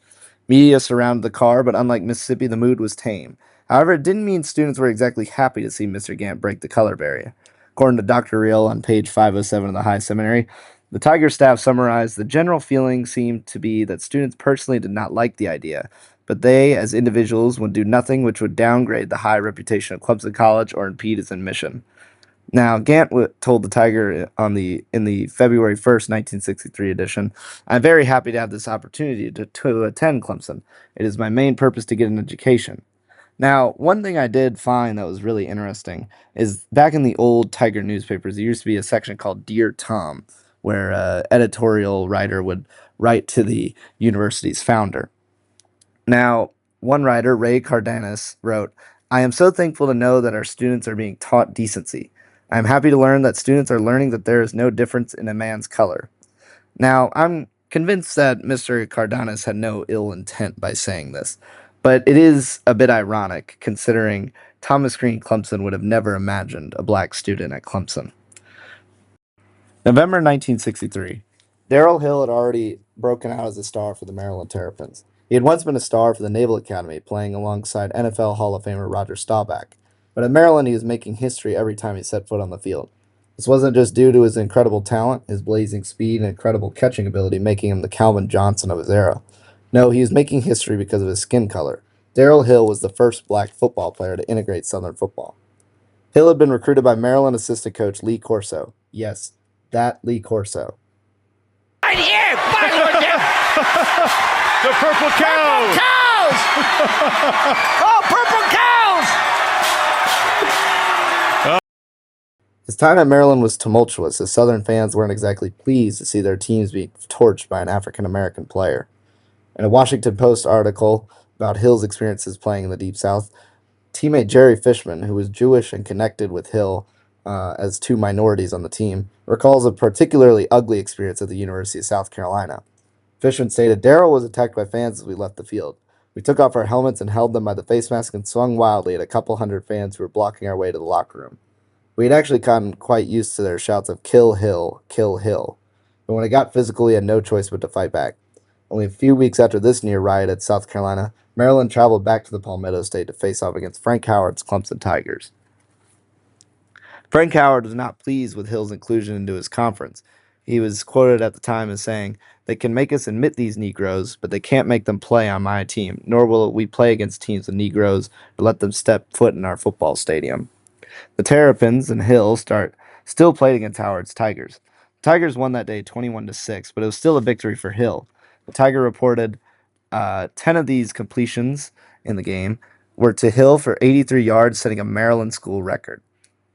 Media surrounded the car, but unlike Mississippi, the mood was tame. However, it didn't mean students were exactly happy to see Mr. Gantt break the color barrier. According to Dr. Reel on page 507 of the High Seminary, the Tiger staff summarized the general feeling seemed to be that students personally did not like the idea, but they, as individuals, would do nothing which would downgrade the high reputation of Clemson College or impede its admission. Now, Gantt told the Tiger in the February 1st, 1963 edition, I'm very happy to have this opportunity to attend Clemson. It is my main purpose to get an education. Now, one thing I did find that was really interesting is back in the old Tiger newspapers, there used to be a section called Dear Tom, where an editorial writer would write to the university's founder. Now, one writer, Ray Cardenas, wrote, I am so thankful to know that our students are being taught decency. I am happy to learn that students are learning that there is no difference in a man's color. Now, I'm convinced that Mr. Cardenas had no ill intent by saying this, but it is a bit ironic considering Thomas Green Clemson would have never imagined a black student at Clemson. November 1963. Darrell Hill had already broken out as a star for the Maryland Terrapins. He had once been a star for the Naval Academy, playing alongside NFL Hall of Famer Roger Staubach. But at Maryland, he was making history every time he set foot on the field. This wasn't just due to his incredible talent, his blazing speed, and incredible catching ability, making him the Calvin Johnson of his era. No, he was making history because of his skin color. Darrell Hill was the first black football player to integrate Southern football. Hill had been recruited by Maryland assistant coach Lee Corso. Yes, that Lee Corso. Right here! The purple cows! Cows! Oh, purple cows! His time at Maryland was tumultuous, as Southern fans weren't exactly pleased to see their teams being torched by an African American player. In a Washington Post article about Hill's experiences playing in the Deep South, teammate Jerry Fishman, who was Jewish and connected with Hill as two minorities on the team, recalls a particularly ugly experience at the University of South Carolina. Fishman stated, Darrell was attacked by fans as we left the field. We took off our helmets and held them by the face mask and swung wildly at a couple hundred fans who were blocking our way to the locker room. We had actually gotten quite used to their shouts of kill Hill, kill Hill. But when it got physical, we had no choice but to fight back. Only a few weeks after this near riot at South Carolina, Maryland traveled back to the Palmetto State to face off against Frank Howard's Clemson Tigers. Frank Howard was not pleased with Hill's inclusion into his conference. He was quoted at the time as saying, "They can make us admit these Negroes, but they can't make them play on my team, nor will we play against teams of Negroes or let them step foot in our football stadium." The Terrapins and Hill still played against Howard's Tigers. The Tigers won that day 21-6, but it was still a victory for Hill. The Tiger reported 10 of these completions in the game were to Hill for 83 yards, setting a Maryland school record.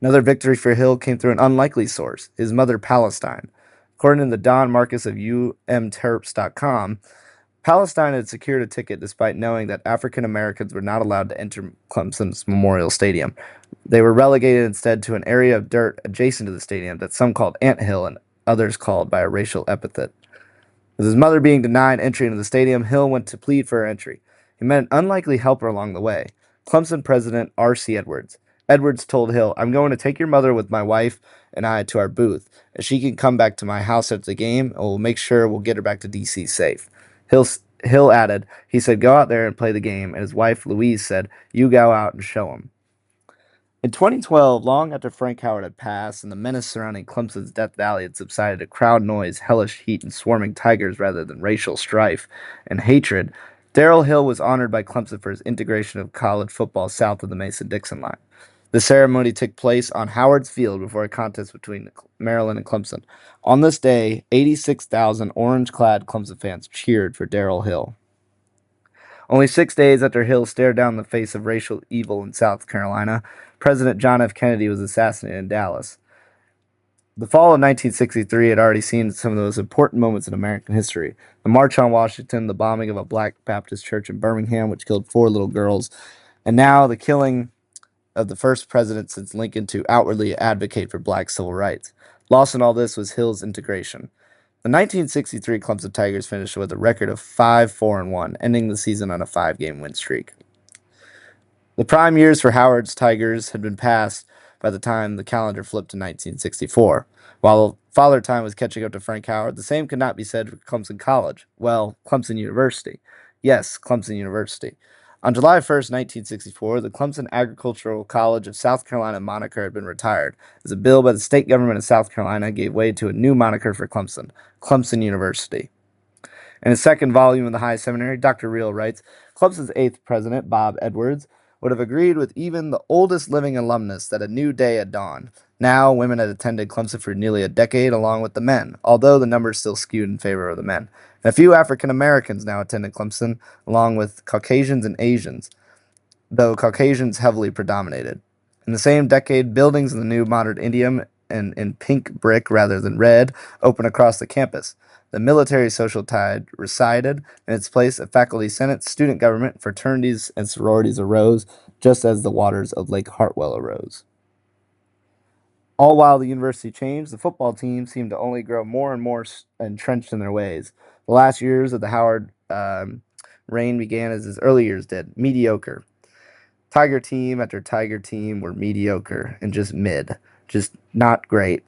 Another victory for Hill came through an unlikely source, his mother Palestine. According to the Don Marcus of UMTerps.com, Palestine had secured a ticket despite knowing that African Americans were not allowed to enter Clemson's Memorial Stadium. They were relegated instead to an area of dirt adjacent to the stadium that some called Ant Hill and others called by a racial epithet. With his mother being denied entry into the stadium, Hill went to plead for her entry. He met an unlikely helper along the way, Clemson president R.C. Edwards. Edwards told Hill, "I'm going to take your mother with my wife and I to our booth, and she can come back to my house after the game, and we'll make sure we'll get her back to D.C. safe." Hill added, he said, "Go out there and play the game," and his wife Louise said, "You go out and show him." In 2012, long after Frank Howard had passed and the menace surrounding Clemson's Death Valley had subsided to crowd noise, hellish heat, and swarming tigers rather than racial strife and hatred, Darrell Hill was honored by Clemson for his integration of college football south of the Mason-Dixon line. The ceremony took place on Howard's Field before a contest between Maryland and Clemson. On this day, 86,000 orange-clad Clemson fans cheered for Darrell Hill. Only 6 days after Hill stared down the face of racial evil in South Carolina, President John F. Kennedy was assassinated in Dallas. The fall of 1963 had already seen some of the most important moments in American history. The March on Washington, the bombing of a black Baptist church in Birmingham, which killed 4 little girls, and now the killing of the first president since Lincoln to outwardly advocate for black civil rights. Lost in all this was Hill's integration. The 1963 Clemson Tigers finished with a record of 5-4-1, ending the season on a 5-game win streak. The prime years for Howard's Tigers had been passed by the time the calendar flipped to 1964. While Father Time was catching up to Frank Howard, the same could not be said for Clemson College. Well, Clemson University. Yes, Clemson University. On July 1st, 1964, the Clemson Agricultural College of South Carolina moniker had been retired, as a bill by the state government of South Carolina gave way to a new moniker for Clemson, Clemson University. In his second volume of the High Seminary, Dr. Reel writes, Clemson's 8th president, Bob Edwards, would have agreed with even the oldest living alumnus that a new day had dawned. Now, women had attended Clemson for nearly a decade along with the men, although the numbers still skewed in favor of the men. And a few African Americans now attended Clemson, along with Caucasians and Asians, though Caucasians heavily predominated. In the same decade, buildings in the new modern idiom and in pink brick rather than red opened across the campus. The military social tide receded. In its place, a faculty senate, student government, fraternities, and sororities arose, just as the waters of Lake Hartwell arose. All while the university changed, the football team seemed to only grow more and more entrenched in their ways. The last years of the Howard reign began as his early years did, mediocre. Tiger team after Tiger team were mediocre and just mid, just not great.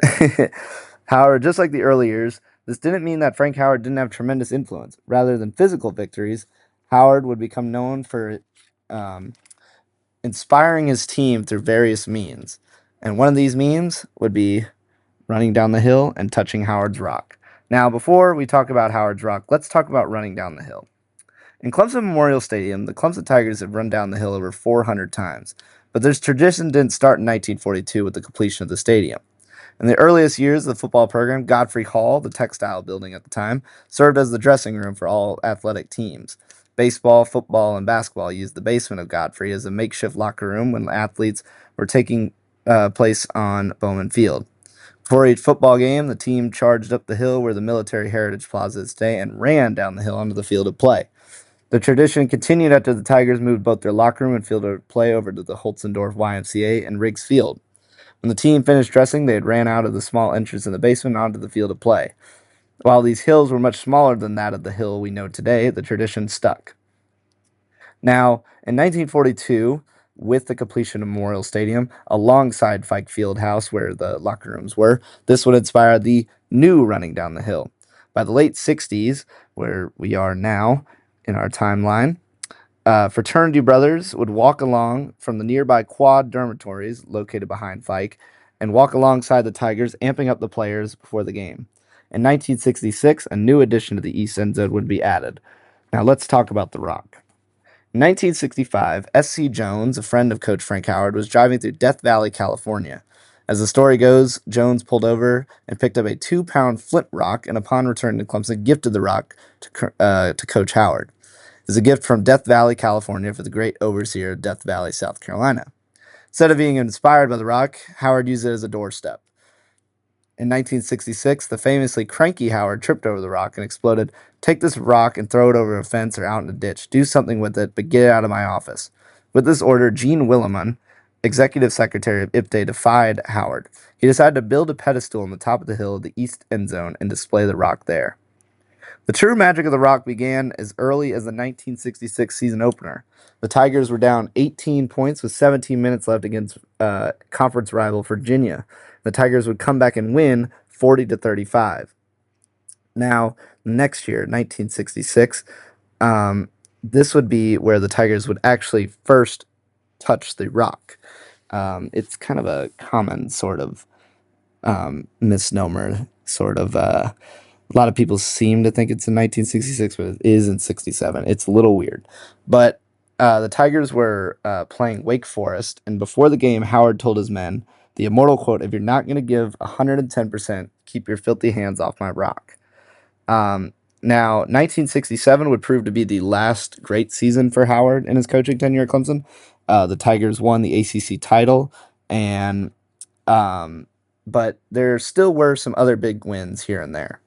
However, just like the early years, this didn't mean that Frank Howard didn't have tremendous influence. Rather than physical victories, Howard would become known for um, inspiring his team through various means. And one of these means would be running down the hill and touching Howard's Rock. Now, before we talk about Howard's Rock, let's talk about running down the hill. In Clemson Memorial Stadium, the Clemson Tigers have run down the hill over 400 times, but this tradition didn't start in 1942 with the completion of the stadium. In the earliest years of the football program, Godfrey Hall, the textile building at the time, served as the dressing room for all athletic teams. Baseball, football, and basketball used the basement of Godfrey as a makeshift locker room when athletes were taking place on Bowman Field. Before each football game, the team charged up the hill where the Military Heritage Plaza is today and ran down the hill onto the field of play. The tradition continued after the Tigers moved both their locker room and field of play over to the Holzendorf YMCA and Riggs Field. When the team finished dressing, they had ran out of the small entrance in the basement onto the field of play. While these hills were much smaller than that of the hill we know today, the tradition stuck. Now, in 1942, with the completion of Memorial Stadium, alongside Fike Field House, where the locker rooms were, this would inspire the new running down the hill. By the late 60s, where we are now in our timeline, fraternity brothers would walk along from the nearby quad dormitories located behind Fike and walk alongside the Tigers, amping up the players before the game. In 1966, a new addition to the East End Zone would be added. Now let's talk about the Rock. In 1965, S.C. Jones, a friend of Coach Frank Howard, was driving through Death Valley, California. As the story goes, Jones pulled over and picked up a 2-pound flint rock, and upon returning to Clemson, gifted the rock to Coach Howard. It was a gift from Death Valley, California, for the great overseer of Death Valley, South Carolina. Instead of being inspired by the rock, Howard used it as a doorstep. In 1966, the famously cranky Howard tripped over the rock and exploded, "Take this rock and throw it over a fence or out in a ditch. Do something with it, but get it out of my office." With this order, Gene Willimon, executive secretary of IPDA, defied Howard. He decided to build a pedestal on the top of the hill of the East End Zone and display the rock there. The true magic of the Rock began as early as the 1966 season opener. The Tigers were down 18 points with 17 minutes left against conference rival Virginia. The Tigers would come back and win 40-35. Now, next year, 1966, this would be where the Tigers would actually first touch the Rock. It's kind of a common sort of misnomer, sort of. A lot of people seem to think it's in 1966, but it is in 67. It's a little weird. But the Tigers were playing Wake Forest, and before the game, Howard told his men the immortal quote, "If you're not going to give 110%, keep your filthy hands off my rock." Now, 1967 would prove to be the last great season for Howard in his coaching tenure at Clemson. The Tigers won the ACC title, and but there still were some other big wins here and there.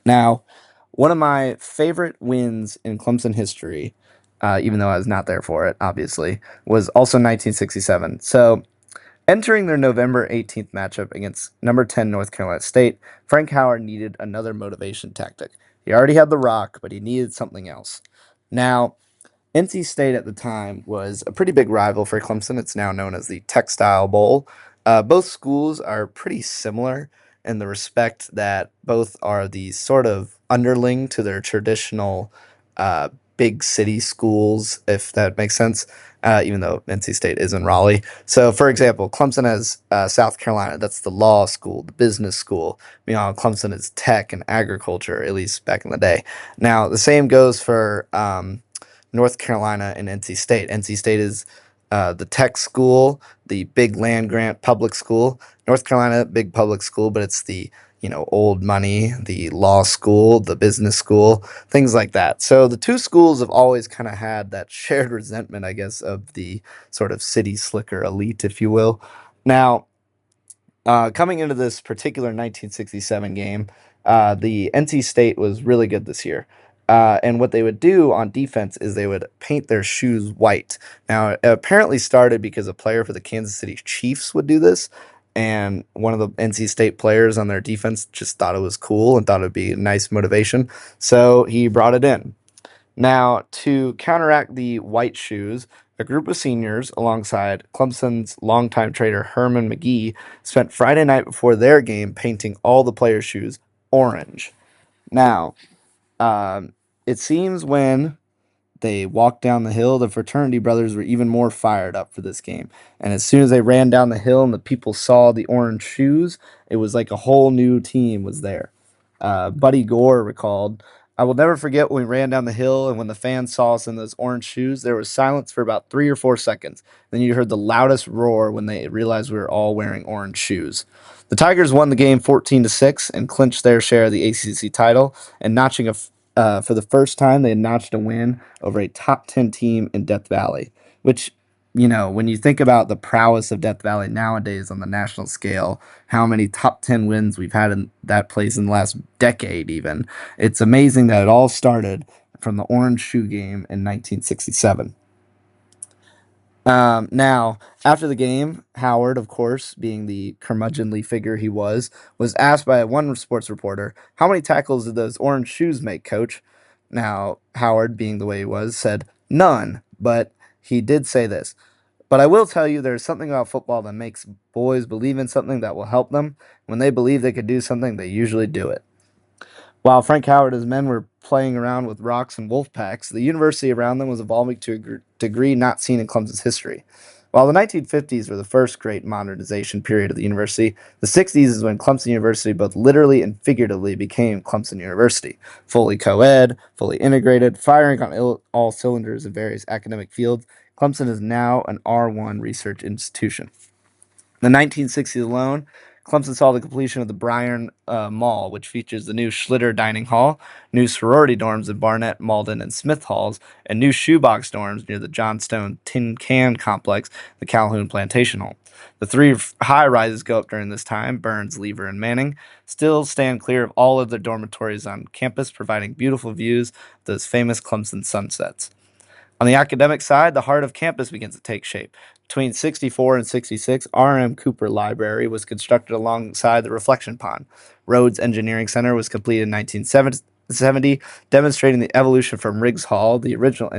Now, one of my favorite wins in Clemson history, even though I was not there for it, obviously, was also 1967. So, entering their November 18th matchup against number 10 North Carolina State, Frank Howard needed another motivation tactic. He already had the Rock, but he needed something else. Now, NC State at the time was a pretty big rival for Clemson. It's now known as the Textile Bowl. Both schools are pretty similar in the respect that both are the sort of underling to their traditional uh, big city schools, if that makes sense, even though NC State is in Raleigh. So, for example, Clemson has South Carolina. That's the law school, the business school. Clemson is tech and agriculture, at least back in the day. Now, the same goes for North Carolina and NC State. NC State is the tech school, the big land grant public school. North Carolina, big public school, but it's the old money, the law school, the business school, things like that. So the two schools have always kind of had that shared resentment, I guess, of the sort of city slicker elite, if you will. Now, coming into this particular 1967 game, the NC State was really good this year. And what they would do on defense is they would paint their shoes white. Now, it apparently started because a player for the Kansas City Chiefs would do this. And one of the NC State players on their defense just thought it was cool and thought it would be a nice motivation. So he brought it in. Now, to counteract the white shoes, a group of seniors, alongside Clemson's longtime trader Herman McGee, spent Friday night before their game painting all the players' shoes orange. Now, it seems when they walked down the hill. The fraternity brothers were even more fired up for this game. And as soon as they ran down the hill and the people saw the orange shoes, it was like a whole new team was there. Buddy Gore recalled, I will never forget when we ran down the hill and when the fans saw us in those orange shoes, there was silence for about 3 or 4 seconds. Then you heard the loudest roar when they realized we were all wearing orange shoes. The Tigers won the game 14-6 and clinched their share of the ACC title, and for the first time they had notched a win over a top 10 team in Death Valley, which, when you think about the prowess of Death Valley nowadays on the national scale, how many top 10 wins we've had in that place in the last decade, even, it's amazing that it all started from the Orange Shoe game in 1967. Now, after the game, Howard, of course, being the curmudgeonly figure he was asked by one sports reporter, how many tackles did those orange shoes make, coach? Now, Howard, being the way he was, said, none, but he did say this. But I will tell you there's something about football that makes boys believe in something that will help them. When they believe they could do something, they usually do it. While Frank Howard and his men were playing around with rocks and wolf packs, the university around them was evolving to a degree not seen in Clemson's history. While the 1950s were the first great modernization period of the university, the 60s is when Clemson University both literally and figuratively became Clemson University, fully co-ed, fully integrated, firing on all cylinders in various academic fields. Clemson is now an R1 research institution. In the 1960s alone, Clemson saw the completion of the Bryan Mall, which features the new Schlitter Dining Hall, new sorority dorms in Barnett, Malden, and Smith Halls, and new shoebox dorms near the Johnstone Tin Can Complex, the Calhoun Plantation Hall. The three high rises go up during this time, Burns, Lever, and Manning, still stand clear of all other dormitories on campus, providing beautiful views of those famous Clemson sunsets. On the academic side, the heart of campus begins to take shape. Between 64 and 66, R.M. Cooper Library was constructed alongside the Reflection Pond. Rhodes Engineering Center was completed in 1970, demonstrating the evolution from Riggs Hall, the original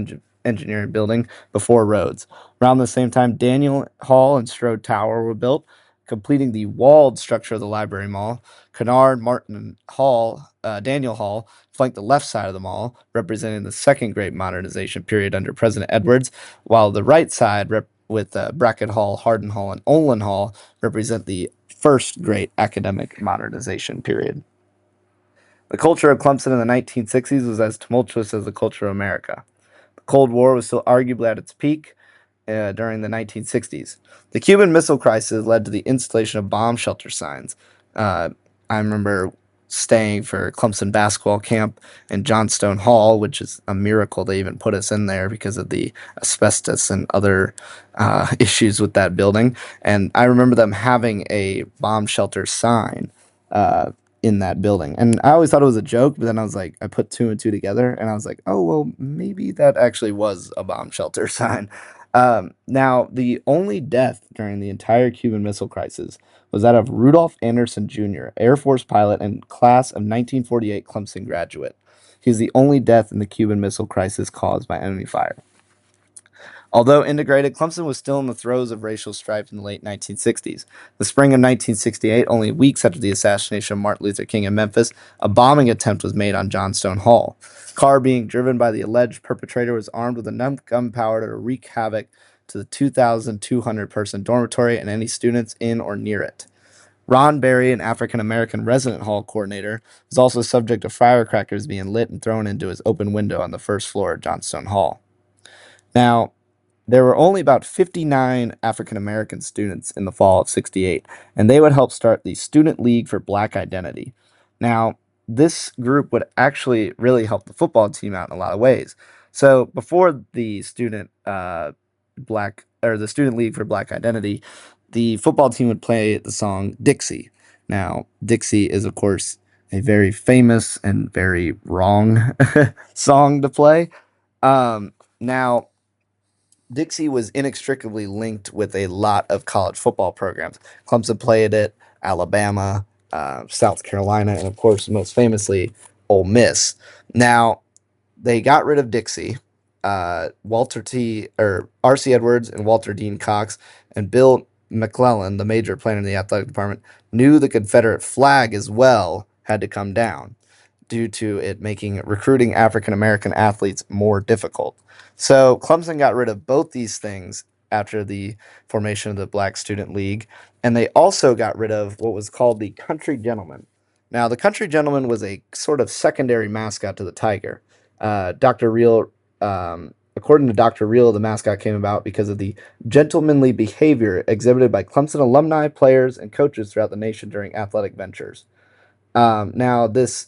engineering building, before Rhodes. Around the same time, Daniel Hall and Strode Tower were built, completing the walled structure of the library mall. Kennard Martin Hall, Daniel Hall, flanked the left side of the mall, representing the second great modernization period under President Edwards, while the right side, with Brackett Hall, Hardin Hall, and Olin Hall, represent the first great academic modernization period. The culture of Clemson in the 1960s was as tumultuous as the culture of America. The Cold War was still arguably at its peak during the 1960s. The Cuban Missile Crisis led to the installation of bomb shelter signs. I remember staying for Clemson basketball camp in Johnstone Hall, which is a miracle they even put us in there because of the asbestos and other issues with that building. And I remember them having a bomb shelter sign uh, in that building. And I always thought it was a joke, but then I was like, I put two and two together, and I was like, oh, well, maybe that actually was a bomb shelter sign. Now, the only death during the entire Cuban Missile Crisis was that of Rudolph Anderson Jr., Air Force pilot and class of 1948 Clemson graduate. He was the only death in the Cuban Missile Crisis caused by enemy fire. Although integrated, Clemson was still in the throes of racial strife in the late 1960s. The spring of 1968, only weeks after the assassination of Martin Luther King in Memphis, a bombing attempt was made on Johnstone Hall. A car being driven by the alleged perpetrator was armed with enough gunpowder to wreak havoc to the 2,200-person dormitory and any students in or near it. Ron Berry, an African-American resident hall coordinator, was also subject to firecrackers being lit and thrown into his open window on the first floor of Johnstone Hall. Now, there were only about 59 African American students in the fall of 68, and they would help start the Student League for Black Identity. Now, this group would actually really help the football team out in a lot of ways. So, before the the Student League for Black Identity, the football team would play the song Dixie. Now, Dixie is, of course, a very famous and very wrong song to play. Now, Dixie was inextricably linked with a lot of college football programs. Clemson played it, Alabama, South Carolina, and of course, most famously, Ole Miss. Now, they got rid of Dixie. R.C. Edwards and Walter Dean Cox and Bill McClellan, the major planner in the athletic department, knew the Confederate flag as well had to come down. due to it making recruiting African American athletes more difficult. So Clemson got rid of both these things after the formation of the Black Student League, and they also got rid of what was called the Country Gentleman. Now, the Country Gentleman was a sort of secondary mascot to the Tiger. Dr. Real, according to Dr. Real, the mascot came about because of the gentlemanly behavior exhibited by Clemson alumni, players, and coaches throughout the nation during athletic ventures. Now, this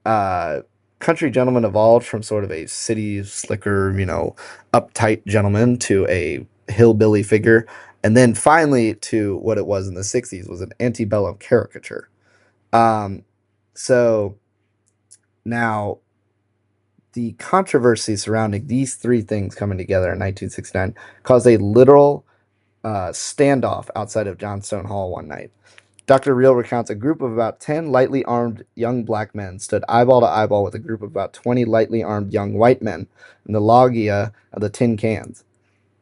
uh, country gentleman evolved from sort of a city slicker, uptight gentleman to a hillbilly figure, and then finally to what it was in the '60s was an antebellum caricature. Um, so now the controversy surrounding these three things coming together in 1969 caused a literal standoff outside of Johnstone Hall one night. Dr. Real recounts a group of about 10 lightly armed young black men stood eyeball to eyeball with a group of about 20 lightly armed young white men in the loggia of the tin cans.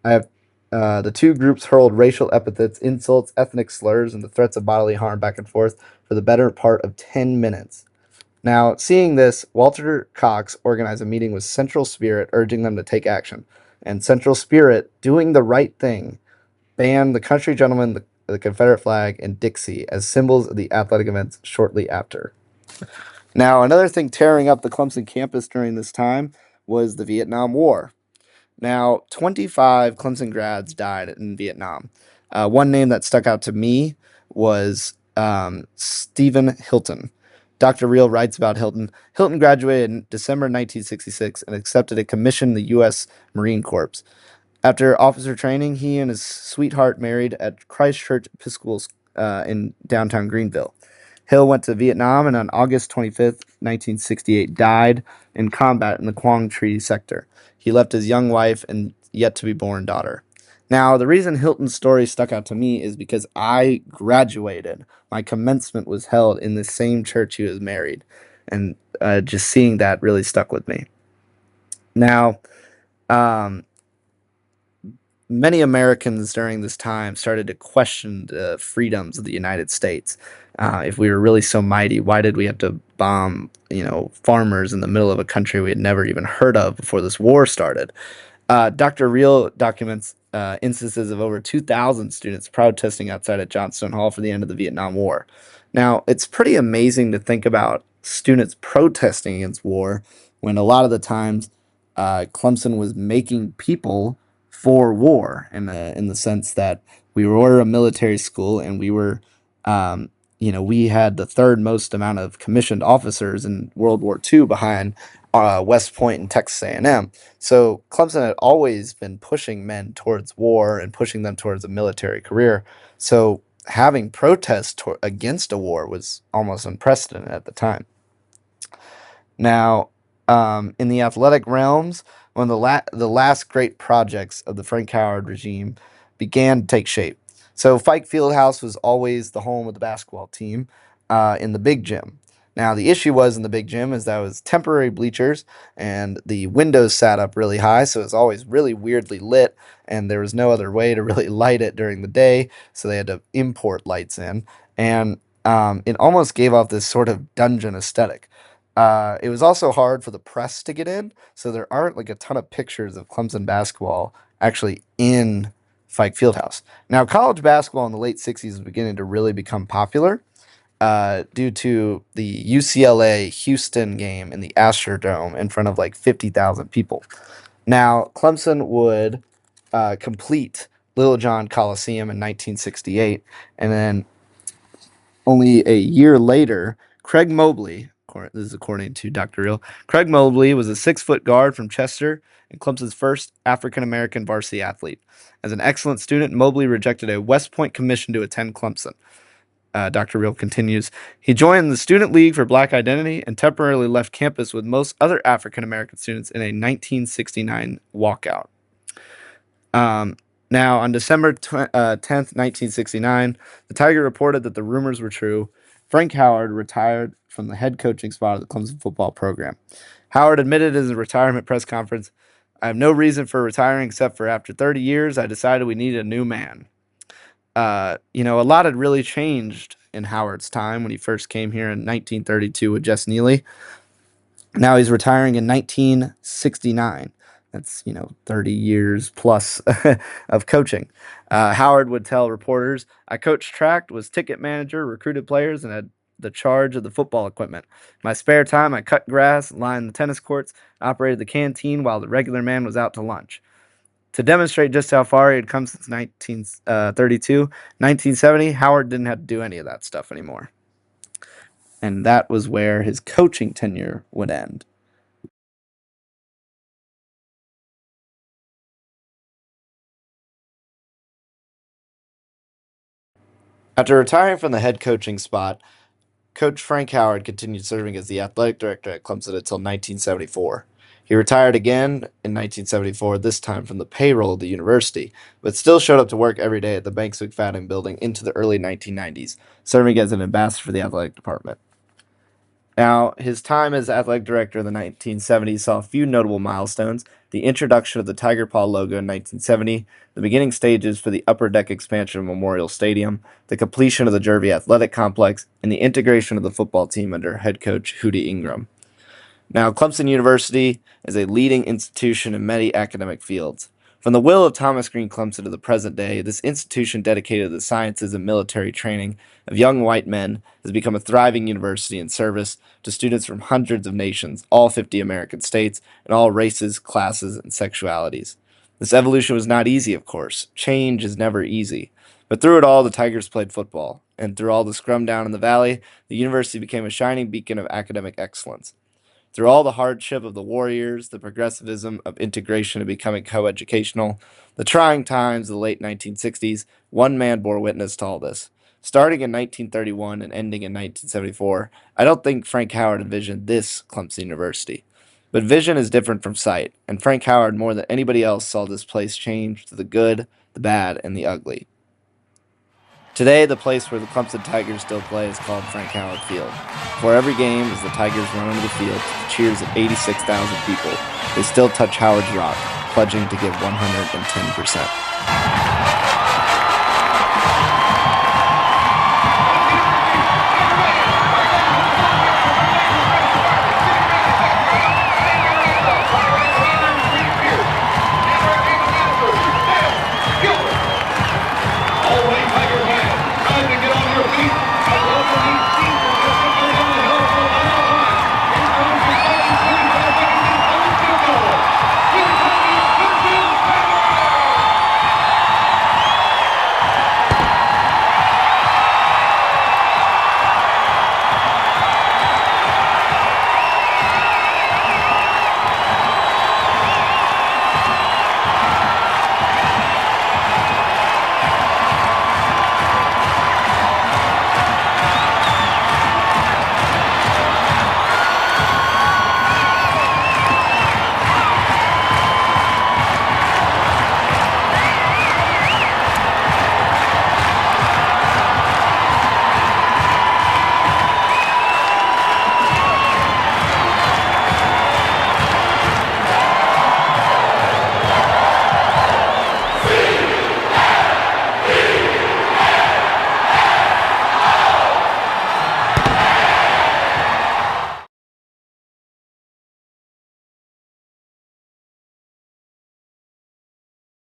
I have the two groups hurled racial epithets, insults, ethnic slurs, and the threats of bodily harm back and forth for the better part of 10 minutes. Now, seeing this, Walter Cox organized a meeting with Central Spirit, urging them to take action. And Central Spirit, doing the right thing, banned the country gentleman, the Confederate flag, and Dixie as symbols of the athletic events shortly after. Now, another thing tearing up the Clemson campus during this time was the Vietnam War. Now, 25 Clemson grads died in Vietnam. One name that stuck out to me was Stephen Hilton. Dr. Real writes about Hilton. Hilton graduated in December 1966 and accepted a commission in the U.S. Marine Corps. After officer training, he and his sweetheart married at Christchurch Episcopal in downtown Greenville. Hill went to Vietnam and on August 25th, 1968, died in combat in the Quang Tri sector. He left his young wife and yet to be born daughter. Now, the reason Hilton's story stuck out to me is because I graduated. My commencement was held in the same church he was married. And just seeing that really stuck with me. Now, um, many Americans during this time started to question the freedoms of the United States. If we were really so mighty, why did we have to bomb, farmers in the middle of a country we had never even heard of before this war started? Dr. Real documents instances of over 2,000 students protesting outside at Johnstone Hall for the end of the Vietnam War. Now, it's pretty amazing to think about students protesting against war when a lot of the times Clemson was making people for war in the sense that we were a military school and we were, we had the third most amount of commissioned officers in World War II behind West Point and Texas A&M. So Clemson had always been pushing men towards war and pushing them towards a military career. So having protests against a war was almost unprecedented at the time. Now, in the athletic realms, one of the last great projects of the Frank Howard regime began to take shape. So Fike Fieldhouse was always the home of the basketball team in the big gym. Now, the issue was in the big gym is that it was temporary bleachers and the windows sat up really high, so it was always really weirdly lit, and there was no other way to really light it during the day, so they had to import lights in. And it almost gave off this sort of dungeon aesthetic. It was also hard for the press to get in, so there aren't like a ton of pictures of Clemson basketball actually in Fike Fieldhouse. Now, college basketball in the late '60s was beginning to really become popular due to the UCLA Houston game in the Astrodome in front of like 50,000 people. Now, Clemson would complete Little John Coliseum in 1968, and then only a year later, Craig Mobley, this is according to Dr. Real, Craig Mobley was a 6-foot guard from Chester and Clemson's first African American varsity athlete. As an excellent student, Mobley rejected a West Point commission to attend Clemson. Dr. Real continues, he joined the Student League for Black Identity and temporarily left campus with most other African American students in a 1969 walkout. Now, on December 10th, 1969, the Tiger reported that the rumors were true. Frank Howard retired from the head coaching spot of the Clemson football program. Howard admitted in his retirement press conference, I have no reason for retiring except for after 30 years, I decided we needed a new man. A lot had really changed in Howard's time when he first came here in 1932 with Jess Neely. Now he's retiring in 1969. That's, 30 years plus of coaching. Howard would tell reporters, I coached track, was ticket manager, recruited players, and had the charge of the football equipment. In my spare time, I cut grass, lined the tennis courts, operated the canteen while the regular man was out to lunch. To demonstrate just how far he had come since 1932, 1970, Howard didn't have to do any of that stuff anymore. And that was where his coaching tenure would end. After retiring from the head coaching spot, Coach Frank Howard continued serving as the athletic director at Clemson until 1974. He retired again in 1974, this time from the payroll of the university, but still showed up to work every day at the Banks McFadden building into the early 1990s, serving as an ambassador for the athletic department. Now, his time as athletic director in the 1970s saw a few notable milestones: the introduction of the Tiger Paw logo in 1970, the beginning stages for the upper deck expansion of Memorial Stadium, the completion of the Jervey Athletic Complex, and the integration of the football team under head coach Hootie Ingram. Now, Clemson University is a leading institution in many academic fields. From the will of Thomas Green Clemson to the present day, this institution dedicated to the sciences and military training of young white men has become a thriving university in service to students from hundreds of nations, all 50 American states, and all races, classes, and sexualities. This evolution was not easy, of course. Change is never easy. But through it all, the Tigers played football, and through all the scrum down in the valley, the university became a shining beacon of academic excellence. Through all the hardship of the Warriors, the progressivism of integration and becoming coeducational, the trying times of the late 1960s, one man bore witness to all this. Starting in 1931 and ending in 1974, I don't think Frank Howard envisioned this Clemson University. But vision is different from sight, and Frank Howard, more than anybody else, saw this place change to the good, the bad, and the ugly. Today, the place where the Clemson Tigers still play is called Frank Howard Field. Before every game, as the Tigers run onto the field to the cheers of 86,000 people, they still touch Howard's rock, pledging to give 110%.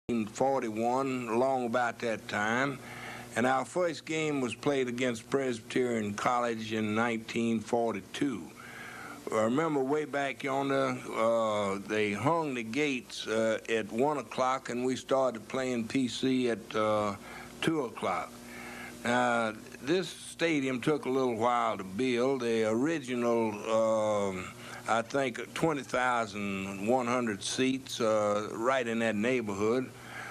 In 41, along about that time, and our first game was played against Presbyterian College in 1942. I remember way back yonder, they hung the gates at 1 o'clock, and we started playing PC at 2 o'clock. Now, this stadium took a little while to build. The original, I think, 20,100 seats, right in that neighborhood,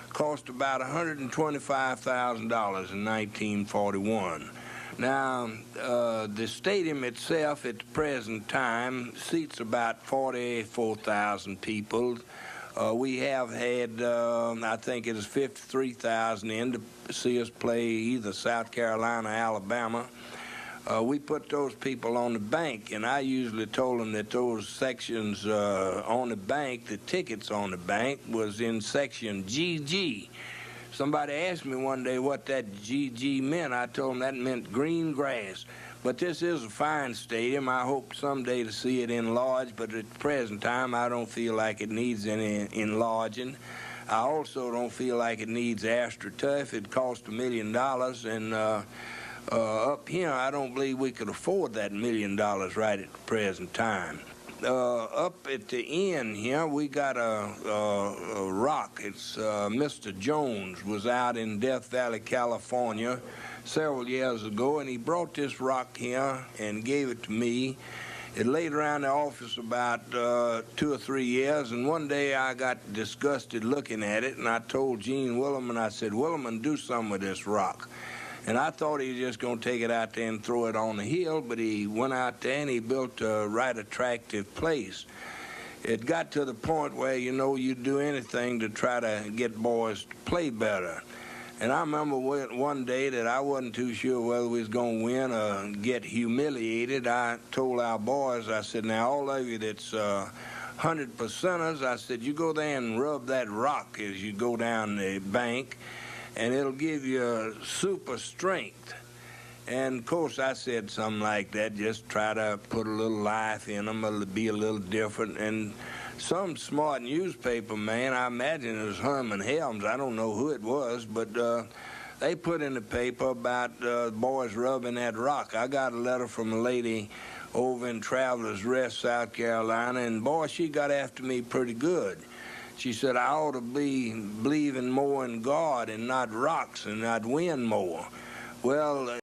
cost about $125,000 in 1941. Now, the stadium itself at the present time seats about 44,000 people. We have had, I think it is 53,000 in to see us play either South Carolina or Alabama. We put those people on the bank, and I usually told them that those sections on the bank, the tickets on the bank, was in section GG. Somebody asked me one day what that GG meant. I told them that meant green grass. But this is a fine stadium. I hope someday to see it enlarged, but at the present time, I don't feel like it needs any enlarging. I also don't feel like it needs AstroTurf. It cost $1 million, and up here, I don't believe we could afford that $1 million right at the present time. Up at the end here, we got a rock. It's Mr. Jones was out in Death Valley, California several years ago, and he brought this rock here and gave it to me. It laid around the office about 2 or 3 years, and one day I got disgusted looking at it, and I told Gene Williman, I said, Williman, do something with this rock. And I thought he was just going to take it out there and throw it on the hill, but he went out there and he built a right attractive place. It got to the point where, you know, you'd do anything to try to get boys to play better. And I remember one day that I wasn't too sure whether we was going to win or get humiliated. I told our boys, I said, now all of you that's 100%ers, I said, you go there and rub that rock as you go down the bank, and it'll give you super strength. And, of course, I said something like that, just try to put a little life in them, it'll be a little different. And some smart newspaper man, I imagine it was Herman Helms, I don't know who it was, but they put in the paper about boys rubbing that rock. I got a letter from a lady over in Travelers Rest, South Carolina, and, boy, she got after me pretty good. She said, I ought to be believing more in God and not rocks, and I'd win more. Well,